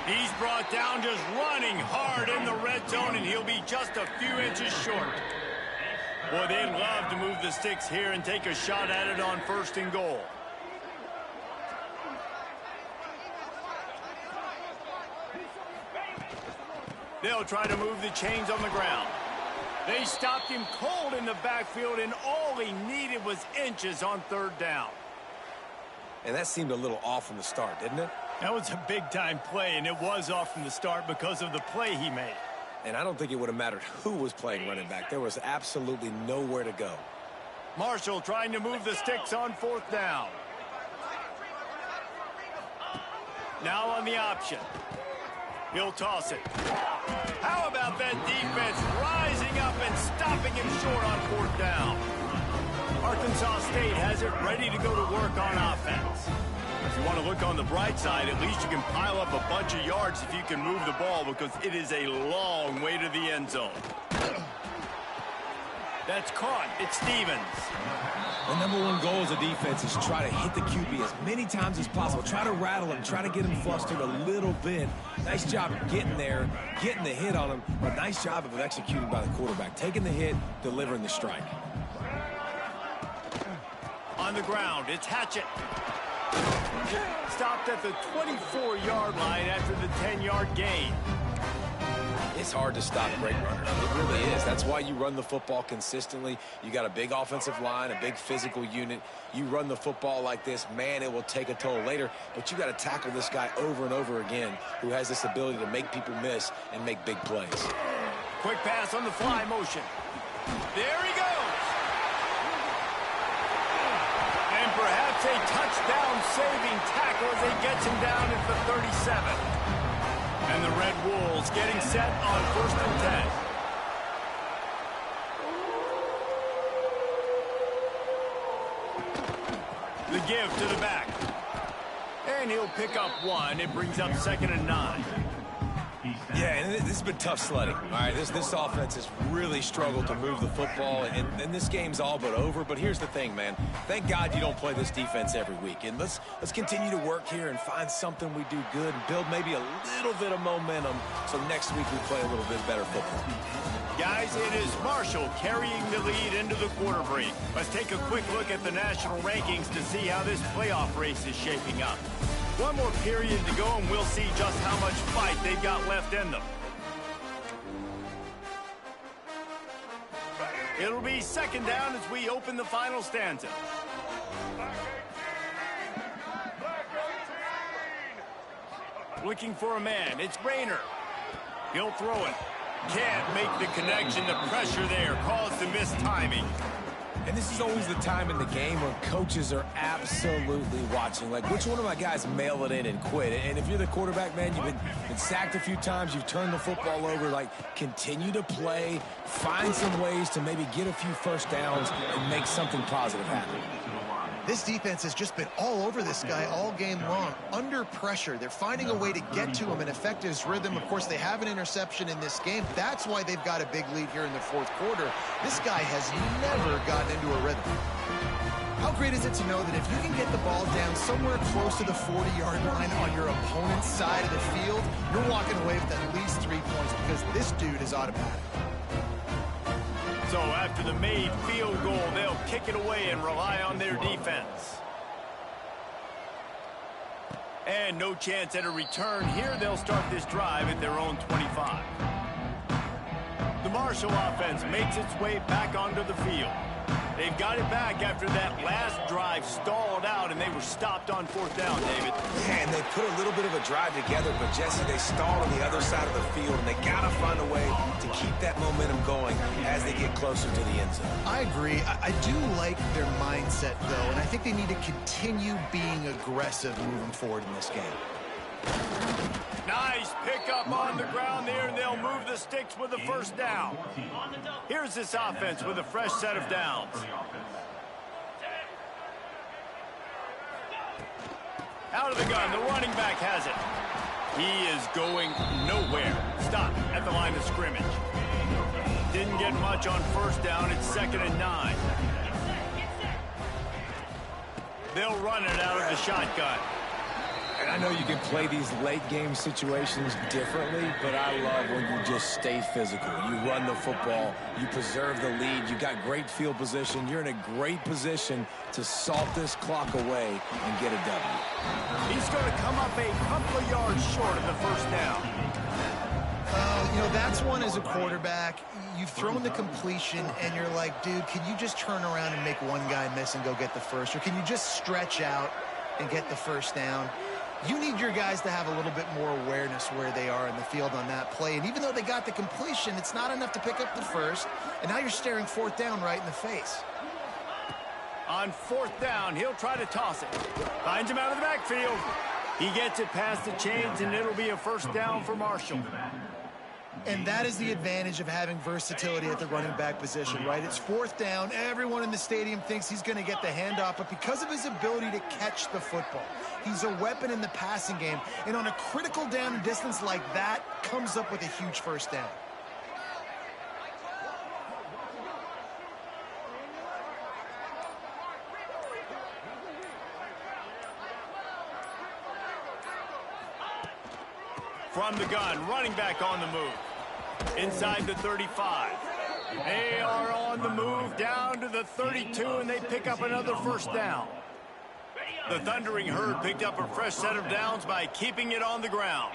Speaker 1: He's brought down just running hard in the red zone, and he'll be just a few inches short. Boy, they'd love to move the sticks here and take a shot at it on first and goal. They'll try to move the chains on the ground. They stopped him cold in the backfield, and all he needed was inches on third down.
Speaker 3: And that seemed a little off from the start, didn't it?
Speaker 1: That was a big-time play, and it was off from the start because of the play he made.
Speaker 3: And I don't think it would have mattered who was playing running back. There was absolutely nowhere to go.
Speaker 1: Marshall trying to move the sticks on fourth down. Now on the option. He'll toss it. How about that defense rising up and stopping him short on fourth down? Arkansas State has it ready to go to work on offense. If you want to look on the bright side, at least you can pile up a bunch of yards if you can move the ball, because it is a long way to the end zone. That's caught. It's Stevens.
Speaker 3: The number one goal as a defense is try to hit the QB as many times as possible. Try to rattle him. Try to get him flustered a little bit. Nice job getting there, getting the hit on him, but nice job of executing by the quarterback. Taking the hit, delivering the strike.
Speaker 1: On the ground, it's Hatchett. Stopped at the 24-yard line after the 10-yard gain.
Speaker 3: It's hard to stop great runners. It really is. That's why you run the football consistently. You got a big offensive line, a big physical unit. You run the football like this, man, it will take a toll later. But you got to tackle this guy over and over again, who has this ability to make people miss and make big plays.
Speaker 1: Quick pass on the fly motion. There he goes. And perhaps a touchdown-saving tackle as he gets him down at the 37. And the Red Wolves getting set on first and 10. The give to the back. And he'll pick up one. It brings up 2nd and 9.
Speaker 3: Yeah, and this has been tough sledding. All right, this offense has really struggled to move the football, and this game's all but over. But here's the thing, man. Thank God you don't play this defense every week. And let's continue to work here and find something we do good and build maybe a little bit of momentum so next week we play a little bit better football.
Speaker 1: Guys, it is Marshall carrying the lead into the quarter break. Let's take a quick look at the national rankings to see how this playoff race is shaping up. One more period to go, and we'll see just how much fight they've got left in them. It'll be 2nd down as we open the final stanza. Looking for a man. It's Rayner. He'll throw it. Can't make the connection. The pressure there caused the missed timing.
Speaker 3: And this is always the time in the game where coaches are absolutely watching. Like, which one of my guys mail it in and quit? And if you're the quarterback, man, you've been sacked a few times, you've turned the football over, like, continue to play, find some ways to maybe get a few first downs and make something positive happen.
Speaker 2: This defense has just been all over this guy all game long. Under pressure, they're finding a way to get to him and affect his rhythm. Of course, they have an interception in this game. That's why they've got a big lead here in the fourth quarter. This guy has never gotten into a rhythm. How great is it to know that if you can get the ball down somewhere close to the 40-yard line on your opponent's side of the field, you're walking away with at least 3 points because this dude is automatic.
Speaker 1: So after the made field goal, they'll kick it away and rely on their defense. And no chance at a return here. They'll start this drive at their own 25. The Marshall offense makes its way back onto the field. They've got it back after that last drive stalled out, and they were stopped on fourth down, David.
Speaker 3: Yeah, and they put a little bit of a drive together, but, Jesse, they stalled on the other side of the field, and they got to find a way to keep that momentum going as they get closer to the end zone.
Speaker 2: I agree. I do like their mindset, though, and I think they need to continue being aggressive moving forward in this game.
Speaker 1: Nice pickup on the ground there, and they'll move the sticks with the first down. Here's this offense with a fresh set of downs. Out of the gun, the running back has it. He is going nowhere. Stop at the line of scrimmage. Didn't get much on first down. It's 2nd and 9. They'll run it out of the shotgun.
Speaker 3: And I know you can play these late-game situations differently, but I love when you just stay physical. You run the football, you preserve the lead, you got great field position, you're in a great position to salt this clock away and get a W.
Speaker 1: He's going to come up a couple of yards short of the first down.
Speaker 2: You know, that's one as a quarterback. You've thrown the completion, and you're like, dude, can you just turn around and make one guy miss and go get the first? Or can you just stretch out and get the first down? You need your guys to have a little bit more awareness where they are in the field on that play. And even though they got the completion, it's not enough to pick up the first. And now you're staring fourth down right in the face.
Speaker 1: On fourth down, he'll try to toss it. Finds him out of the backfield. He gets it past the chains, and it'll be a first down for Marshall.
Speaker 2: And that is the advantage of having versatility at the running back position, right? It's fourth down. Everyone in the stadium thinks he's going to get the handoff, but because of his ability to catch the football, he's a weapon in the passing game. And on a critical down and distance like that, comes up with a huge first down.
Speaker 1: From the gun, running back on the move. Inside the 35. They are on the move down to the 32, and they pick up another first down. The Thundering Herd picked up a fresh set of downs by keeping it on the ground.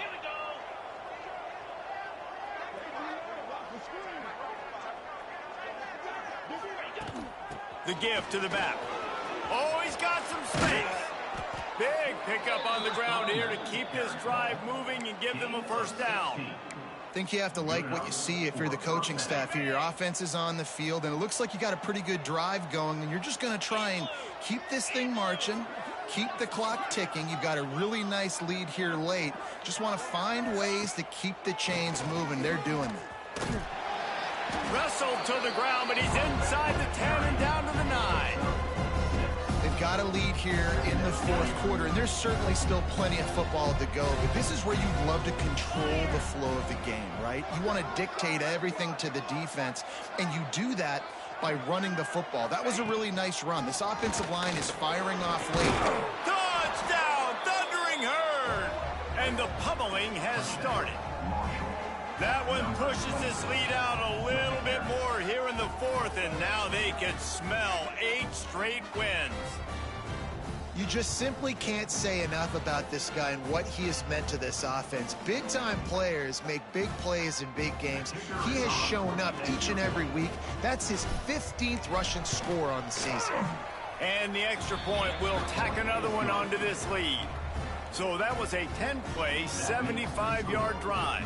Speaker 1: The give to the back. Oh, he's got some space. Big pickup on the ground here to keep this drive moving and give them a first down.
Speaker 2: I think you have to like what you see if you're the coaching staff here. Your offense is on the field, and it looks like you got a pretty good drive going, and you're just going to try and keep this thing marching, keep the clock ticking. You've got a really nice lead here late. Just want to find ways to keep the chains moving. They're doing that.
Speaker 1: Wrestled to the ground, but he's inside the 10 and down to the 9.
Speaker 2: They've got a lead here in the fourth quarter, and there's certainly still plenty of football to go, but this is where you'd love to control the flow of the game, right? You want to dictate everything to the defense, and you do that by running the football. That was a really nice run. This offensive line is firing off late.
Speaker 1: Touchdown, Thundering Herd! And the pummeling has started. That one pushes this lead out a little bit more here in the fourth, and now they can smell 8 straight wins.
Speaker 2: You just simply can't say enough about this guy and what he has meant to this offense. Big-time players make big plays in big games. He has shown up each and every week. That's his 15th rushing score on the season.
Speaker 1: And the extra point will tack another one onto this lead. So that was a 10-play, 75-yard drive.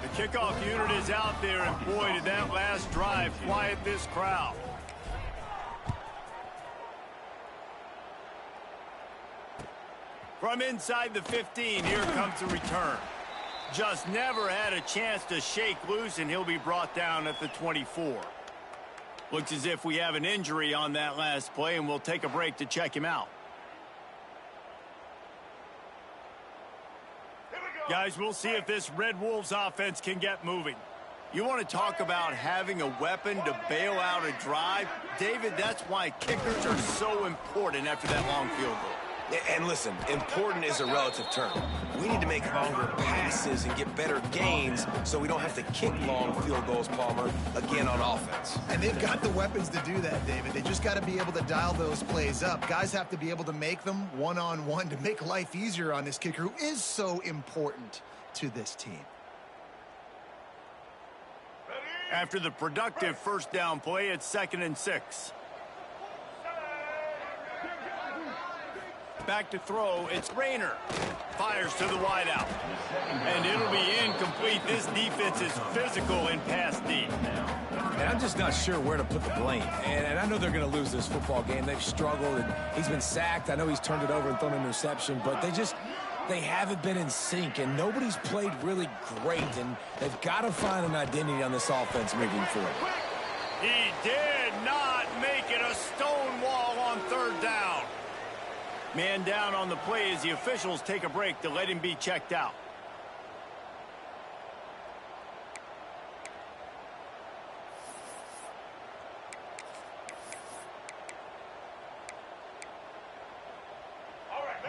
Speaker 1: The kickoff unit is out there, and boy, did that last drive quiet this crowd. From inside the 15, here comes the return. Just never had a chance to shake loose, and he'll be brought down at the 24. Looks as if we have an injury on that last play, and we'll take a break to check him out. Guys, we'll see if this Red Wolves offense can get moving. You want to talk about having a weapon to bail out a drive? David, that's why kickers are so important after that long field goal.
Speaker 3: And listen, important is a relative term. We need to make longer passes and get better gains so we don't have to kick long field goals, Palmer, again on offense.
Speaker 2: And they've got the weapons to do that, David. They just got to be able to dial those plays up. Guys have to be able to make them one-on-one to make life easier on this kicker who is so important to this team.
Speaker 1: After the productive first down play, it's 2nd and 6. Back to throw, it's Rayner. Fires to the wideout. And it'll be incomplete. This defense is physical in pass D.
Speaker 3: And I'm just not sure where to put the blame. And I know they're going to lose this football game. They've struggled, and he's been sacked. I know he's turned it over and thrown an interception, but they haven't been in sync, and nobody's played really great, and they've got to find an identity on this offense moving forward.
Speaker 1: He did not make it a stone wall on 3rd down. Man down on the play as the officials take a break to let him be checked out.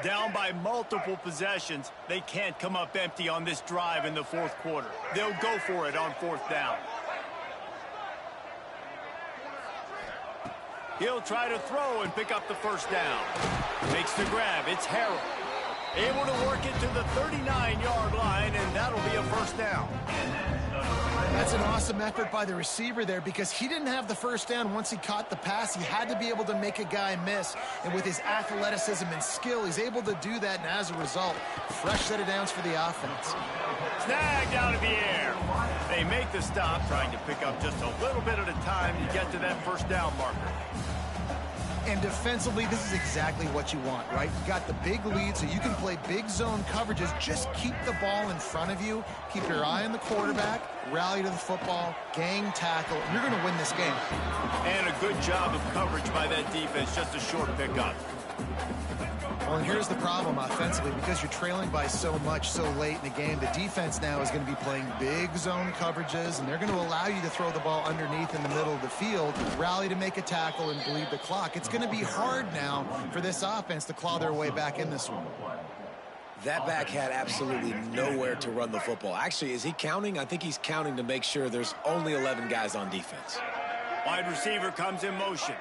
Speaker 1: Down by multiple possessions, they can't come up empty on this drive in the 4th quarter. They'll go for it on 4th down. He'll try to throw and pick up the 1st down. Makes the grab. It's Harrell. Able to work it to the 39-yard line, and that'll be a 1st down.
Speaker 2: That's an awesome effort by the receiver there because he didn't have the 1st down once he caught the pass. He had to be able to make a guy miss. And with his athleticism and skill, he's able to do that. And as a result, fresh set of downs for the offense.
Speaker 1: Snagged out of the air. They make the stop, trying to pick up just a little bit at a time to get to that 1st down marker.
Speaker 2: And defensively, this is exactly what you want, right? You got the big lead, so you can play big zone coverages. Just keep the ball in front of you. Keep your eye on the quarterback. Rally to the football. Gang tackle. You're going to win this game.
Speaker 1: And a good job of coverage by that defense. Just a short pickup.
Speaker 2: Well, and here's the problem offensively. Because you're trailing by so much so late in the game, the defense now is going to be playing big zone coverages, and they're going to allow you to throw the ball underneath in the middle of the field, rally to make a tackle, and bleed the clock. It's going to be hard now for this offense to claw their way back in this one.
Speaker 3: That back had absolutely nowhere to run the football. Actually, is he counting? I think he's counting to make sure there's only 11 guys on defense.
Speaker 1: Wide receiver comes in motion.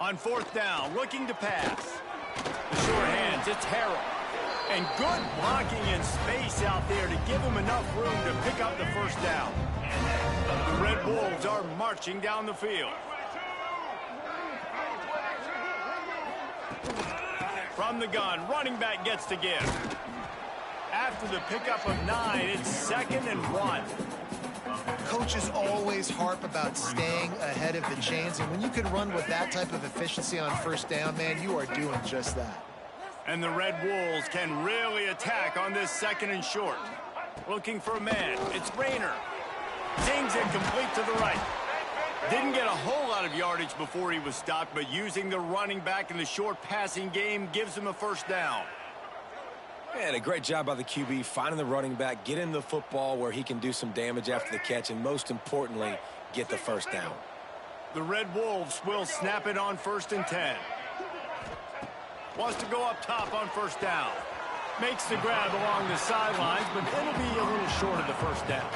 Speaker 1: On 4th down, looking to pass. The short hands, it's Harrell. And good blocking in space out there to give him enough room to pick up the 1st down. The Red Wolves are marching down the field. From the gun, running back gets to give. After the pickup of 9, it's 2nd and 1.
Speaker 2: Coaches always harp about staying ahead of the chains, and when you can run with that type of efficiency on 1st down, man, you are doing just that.
Speaker 1: And the Red Wolves can really attack on this 2nd and short. Looking for a man. It's Rayner. Zings it complete to the right. Didn't get a whole lot of yardage before he was stopped, but using the running back in the short passing game gives him a 1st down.
Speaker 3: And a great job by the QB finding the running back, getting the football where he can do some damage after the catch, and most importantly, get the 1st down.
Speaker 1: The Red Wolves will snap it on 1st and 10. Wants to go up top on 1st down. Makes the grab along the sidelines, but it'll be a little short of the 1st down.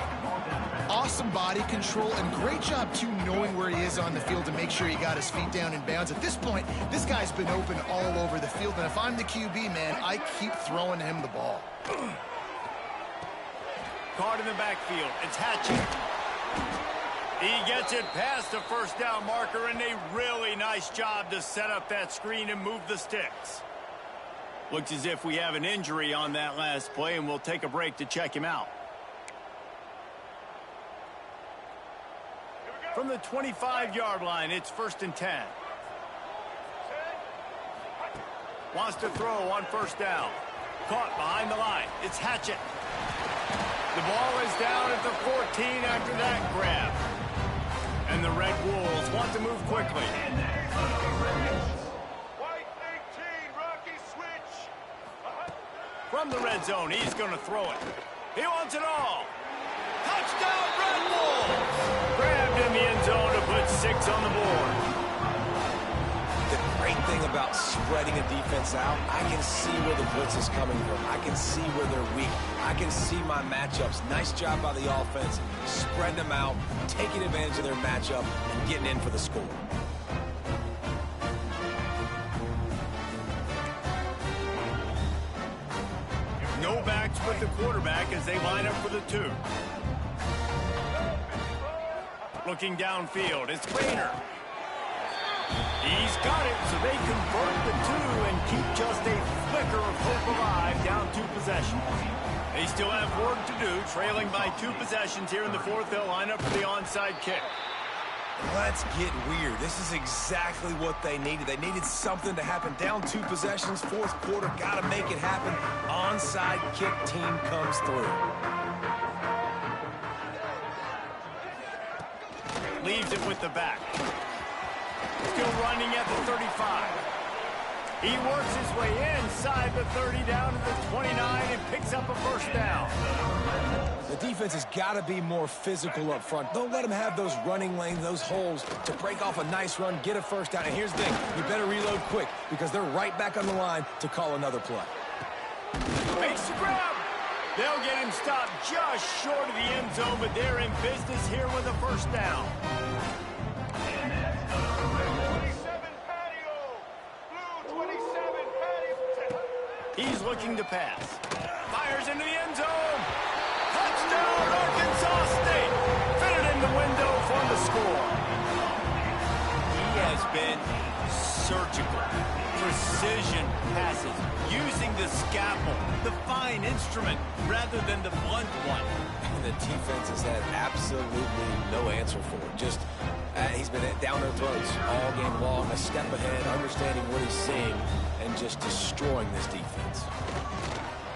Speaker 2: Awesome body control and great job, too, knowing where he is on the field to make sure he got his feet down in bounds. At this point, this guy's been open all over the field, and if I'm the QB, man, I keep throwing him the ball.
Speaker 1: Caught in the backfield. It's Hatchett. He gets it past the 1st down marker, and a really nice job to set up that screen and move the sticks. Looks as if we have an injury on that last play, and we'll take a break to check him out. From the 25-yard line, it's 1st and 10. Wants to throw on 1st down. Caught behind the line. It's Hatchett. The ball is down at the 14 after that grab. And the Red Wolves want to move quickly.
Speaker 6: White 18, Rocky switch.
Speaker 1: From the red zone, he's going to throw it. He wants it all. Touchdown, Red Wolves! Grabbed in the end zone to put 6 on the board.
Speaker 3: The great thing about spreading a defense out, I can see where the blitz is coming from. I can see where they're weak. I can see my matchups. Nice job by the offense, spreading them out, taking advantage of their matchup, and getting in for the score.
Speaker 1: No backs with the quarterback as they line up for the 2. Looking downfield, it's Rayner. He's got it, so they convert the 2 and keep just a flicker of hope alive down 2 possessions. They still have work to do, trailing by 2 possessions here in the 4th. They'll line up for the onside kick.
Speaker 3: Let's get weird. This is exactly what they needed. They needed something to happen. Down 2 possessions, 4th quarter, got to make it happen. Onside kick team comes through.
Speaker 1: Leaves it with the back. Still running at the 35. He works his way inside the 30 down to the 29 and picks up a first down.
Speaker 3: The defense has got to be more physical up front. Don't let them have those running lanes, those holes to break off a nice run, get a first down. And here's the thing, you better reload quick because they're right back on the line to call another play.
Speaker 1: Makes the grab. They'll get him stopped just short of the end zone, but they're in business here with a first down.
Speaker 6: 27 patio. Blue 27 patio.
Speaker 1: He's looking to pass. Fires into the end zone. Touchdown, Arkansas State. Fitted in the window for the score. He has been surgical. Precision passes. Using the scalpel, the fine instrument, rather than the blunt one.
Speaker 3: And the defense has had absolutely no answer for it. Just, he's been down their throats all game long, a step ahead, understanding what he's seeing, and just destroying this defense.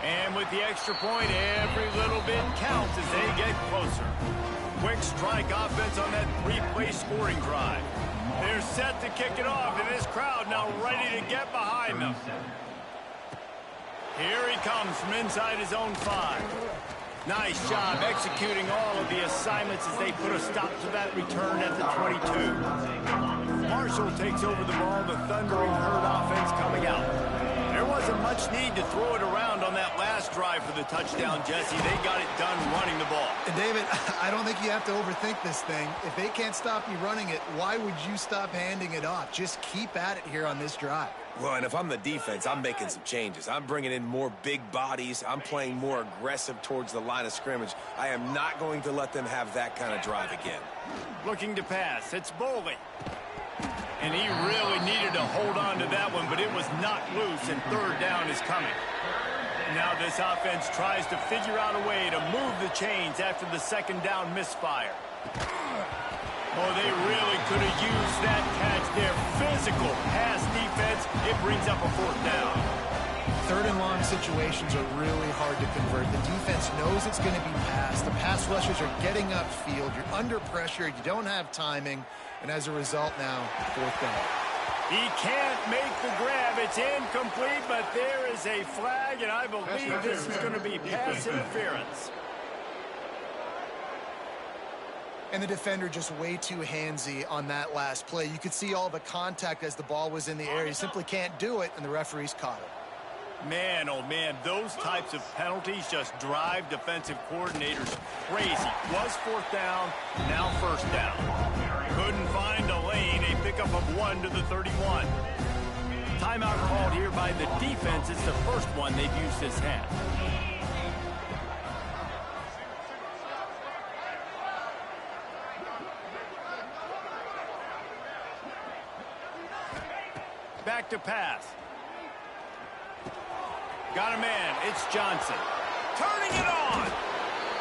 Speaker 1: And with the extra point, every little bit counts as they get closer. Quick strike offense on that 3-play scoring drive. They're set to kick it off, and this crowd now ready to get behind them. Here he comes from inside his own 5. Nice job executing all of the assignments as they put a stop to that return at the 22. Marshall takes over the ball, the Thundering Herd offense coming out. There wasn't much need to throw it around on that last drive for the touchdown, Jesse. They got it done running the ball.
Speaker 2: And David, I don't think you have to overthink this thing. If they can't stop you running it, why would you stop handing it off? Just keep at it here on this drive.
Speaker 3: Well, and if I'm the defense, I'm making some changes. I'm bringing in more big bodies. I'm playing more aggressive towards the line of scrimmage. I am not going to let them have that kind of drive again.
Speaker 1: Looking to pass. It's Boley. And he really needed to hold on to that one, but it was knocked loose, and 3rd down is coming. Now this offense tries to figure out a way to move the chains after the 2nd down misfire. Oh, they really could have used that catch there. Physical pass defense. It brings up a 4th down.
Speaker 2: 3rd and long situations are really hard to convert. The defense knows it's going to be passed. The pass rushers are getting upfield. You're under pressure. You don't have timing. And as a result now, 4th down.
Speaker 1: He can't make the grab. It's incomplete, but there is a flag, and I believe this is going to be pass interference.
Speaker 2: And the defender just way too handsy on that last play. You could see all the contact as the ball was in the air. He simply can't do it, and the referees caught it.
Speaker 1: Man, oh man, those types of penalties just drive defensive coordinators crazy. Was 4th down, now 1st down. Couldn't find a lane, a pickup of 1 to the 31. Timeout called here by the defense. It's the first one they've used this half. Back to pass. Got a man. It's Johnson. Turning it on.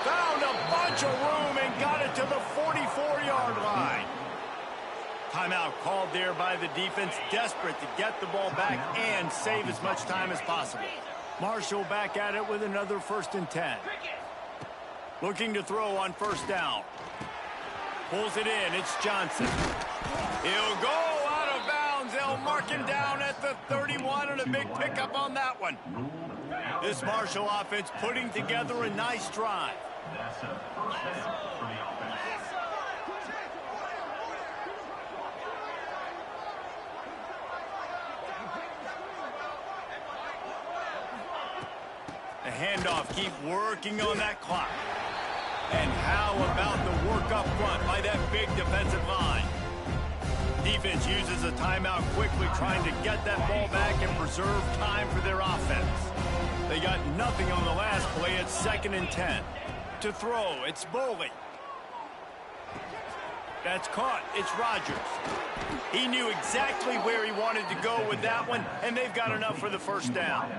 Speaker 1: Found a bunch of room and got it to the 44-yard line. Timeout called there by the defense, desperate to get the ball back and save as much time as possible. Marshall back at it with another 1st and 10. Looking to throw on 1st down. Pulls it in. It's Johnson. He'll go out of bounds. They'll mark him down at the 31, and a big pickup on that one. This Marshall offense putting together a nice drive.
Speaker 4: That's a first down for the offense.
Speaker 1: The handoff, keep working on that clock. And how about the work up front by that big defensive line? Defense uses a timeout quickly, trying to get that ball back and preserve time for their offense. They got nothing on the last play. It's 2nd and 10. To throw, it's Boley. That's caught. It's Rodgers. He knew exactly where he wanted to go with that one, and they've got enough for the first down.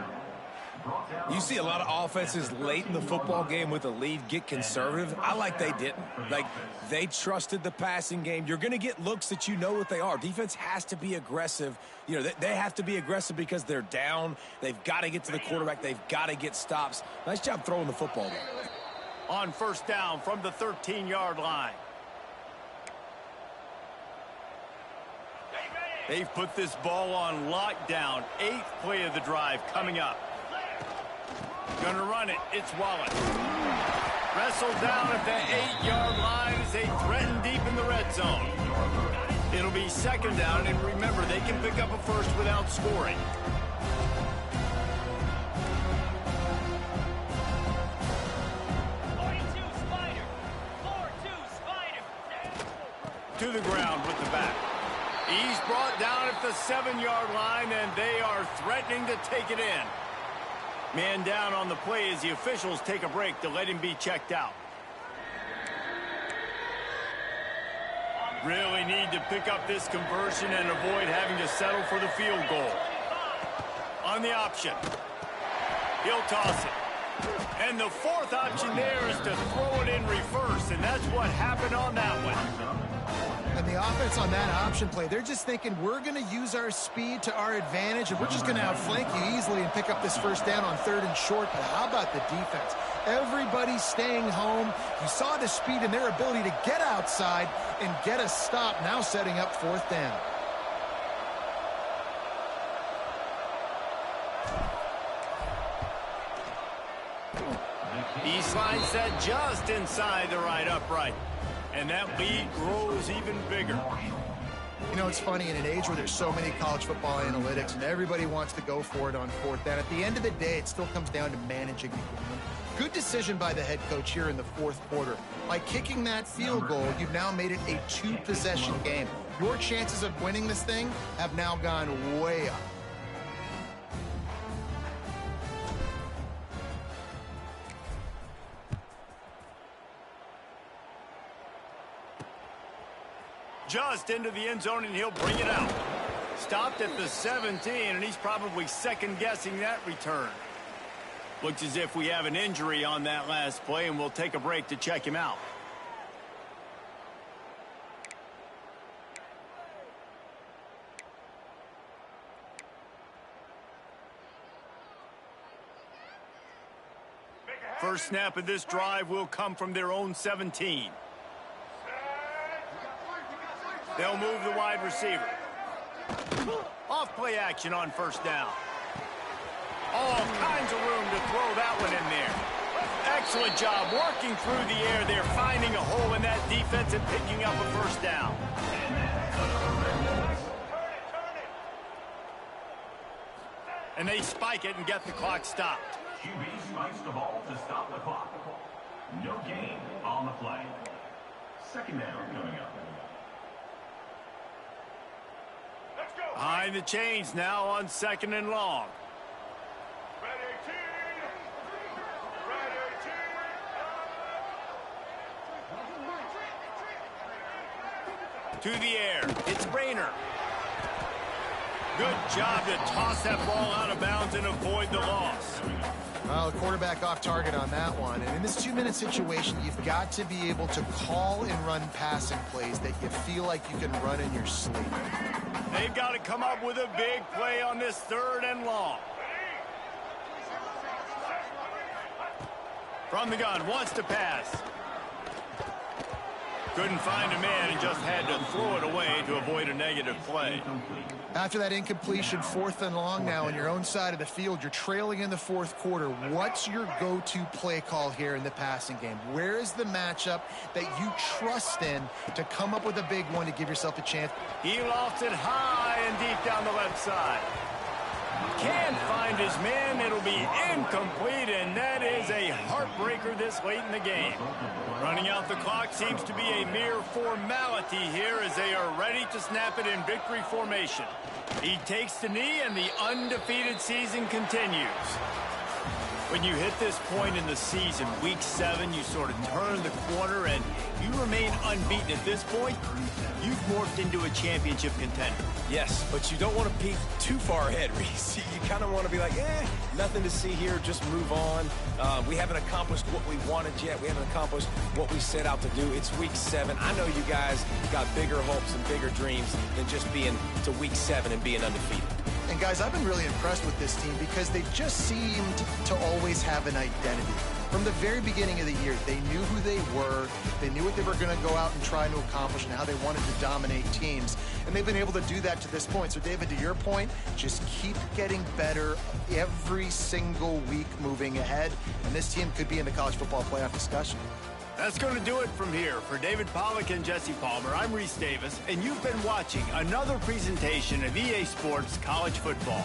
Speaker 3: You see a lot of offenses late in the football game with a lead get conservative. I like they didn't. Like, they trusted the passing game. You're going to get looks that you know what they are. Defense has to be aggressive. You know, they have to be aggressive because they're down. They've got to get to the quarterback. They've got to get stops. Nice job throwing the football there.
Speaker 1: On first down from the 13-yard line. They've put this ball on lockdown. 8th play of the drive coming up. Gonna run it. It's Wallace. Wrestled down at the 8-yard line as they threaten deep in the red zone. It'll be 2nd down, and remember, they can pick up a first without scoring. To the ground with the back. He's brought down at the 7-yard line, and they are threatening to take it in. Man down on the play as the officials take a break to let him be checked out. Really need to pick up this conversion and avoid having to settle for the field goal. On the option. He'll toss it. And the 4th option there is to throw it in reverse, and that's what happened on that one.
Speaker 2: And the offense on that option play, they're just thinking we're going to use our speed to our advantage, and we're just going to outflank you easily and pick up this first down on 3rd and short. But how about the defense? Everybody's staying home. You saw the speed and their ability to get outside and get a stop, now setting up 4th down.
Speaker 1: East line set just inside the right upright. And that lead grows even bigger.
Speaker 2: You know, it's funny, in an age where there's so many college football analytics and everybody wants to go for it on 4th down, at the end of the day, it still comes down to managing the game. Good decision by the head coach here in the 4th quarter. By kicking that field goal, you've now made it a 2-possession game. Your chances of winning this thing have now gone way up.
Speaker 1: Just into the end zone, and he'll bring it out. Stopped at the 17, and he's probably second-guessing that return. Looks as if we have an injury on that last play, and we'll take a break to check him out. First snap of this drive will come from their own 17. They'll move the wide receiver. Off play action on first down. All kinds of room to throw that one in there. Excellent job working through the air. They're finding a hole in that defense and picking up a first down. And they spike it and get the clock stopped.
Speaker 4: QB spikes the ball to stop the clock. No gain on the play. 2nd down coming up.
Speaker 1: Behind the chains now on 2nd and long.
Speaker 6: Red 18. Red 18.
Speaker 1: To the air. It's Rayner. Good job to toss that ball out of bounds and avoid the loss.
Speaker 2: Well, the quarterback off target on that one. And in this 2-minute situation, you've got to be able to call and run passing plays that you feel like you can run in your sleep.
Speaker 1: They've got to come up with a big play on this 3rd and long. From the gun, wants to pass. Couldn't find a man and just had to throw it away to avoid a negative play.
Speaker 2: After that incompletion, 4th and long now on your own side of the field, you're trailing in the 4th quarter. What's your go-to play call here in the passing game? Where is the matchup that you trust in to come up with a big one to give yourself a chance?
Speaker 1: He lofts it high and deep down the left side. Can't find his man. It'll be incomplete, and that is a heartbreaker this late in the game. Running out the clock seems to be a mere formality here as they are ready to snap it in victory formation. He takes the knee, and the undefeated season continues. When you hit this point in the season, week 7, you sort of turn the corner and you remain unbeaten at this point. You've morphed into a championship contender.
Speaker 3: Yes, but you don't want to peek too far ahead, Reese. You kind of want to be like, nothing to see here, just move on. We haven't accomplished what we wanted yet. We haven't accomplished what we set out to do. It's week 7. I know you guys got bigger hopes and bigger dreams than just being to week 7 and being undefeated.
Speaker 2: And guys, I've been really impressed with this team because they just seemed to always have an identity. From the very beginning of the year, they knew who they were, they knew what they were going to go out and try to accomplish and how they wanted to dominate teams. And they've been able to do that to this point. So, David, to your point, just keep getting better every single week moving ahead. And this team could be in the college football playoff discussion.
Speaker 1: That's going to do it from here. For David Pollack and Jesse Palmer, I'm Reese Davis, and you've been watching another presentation of EA Sports College Football.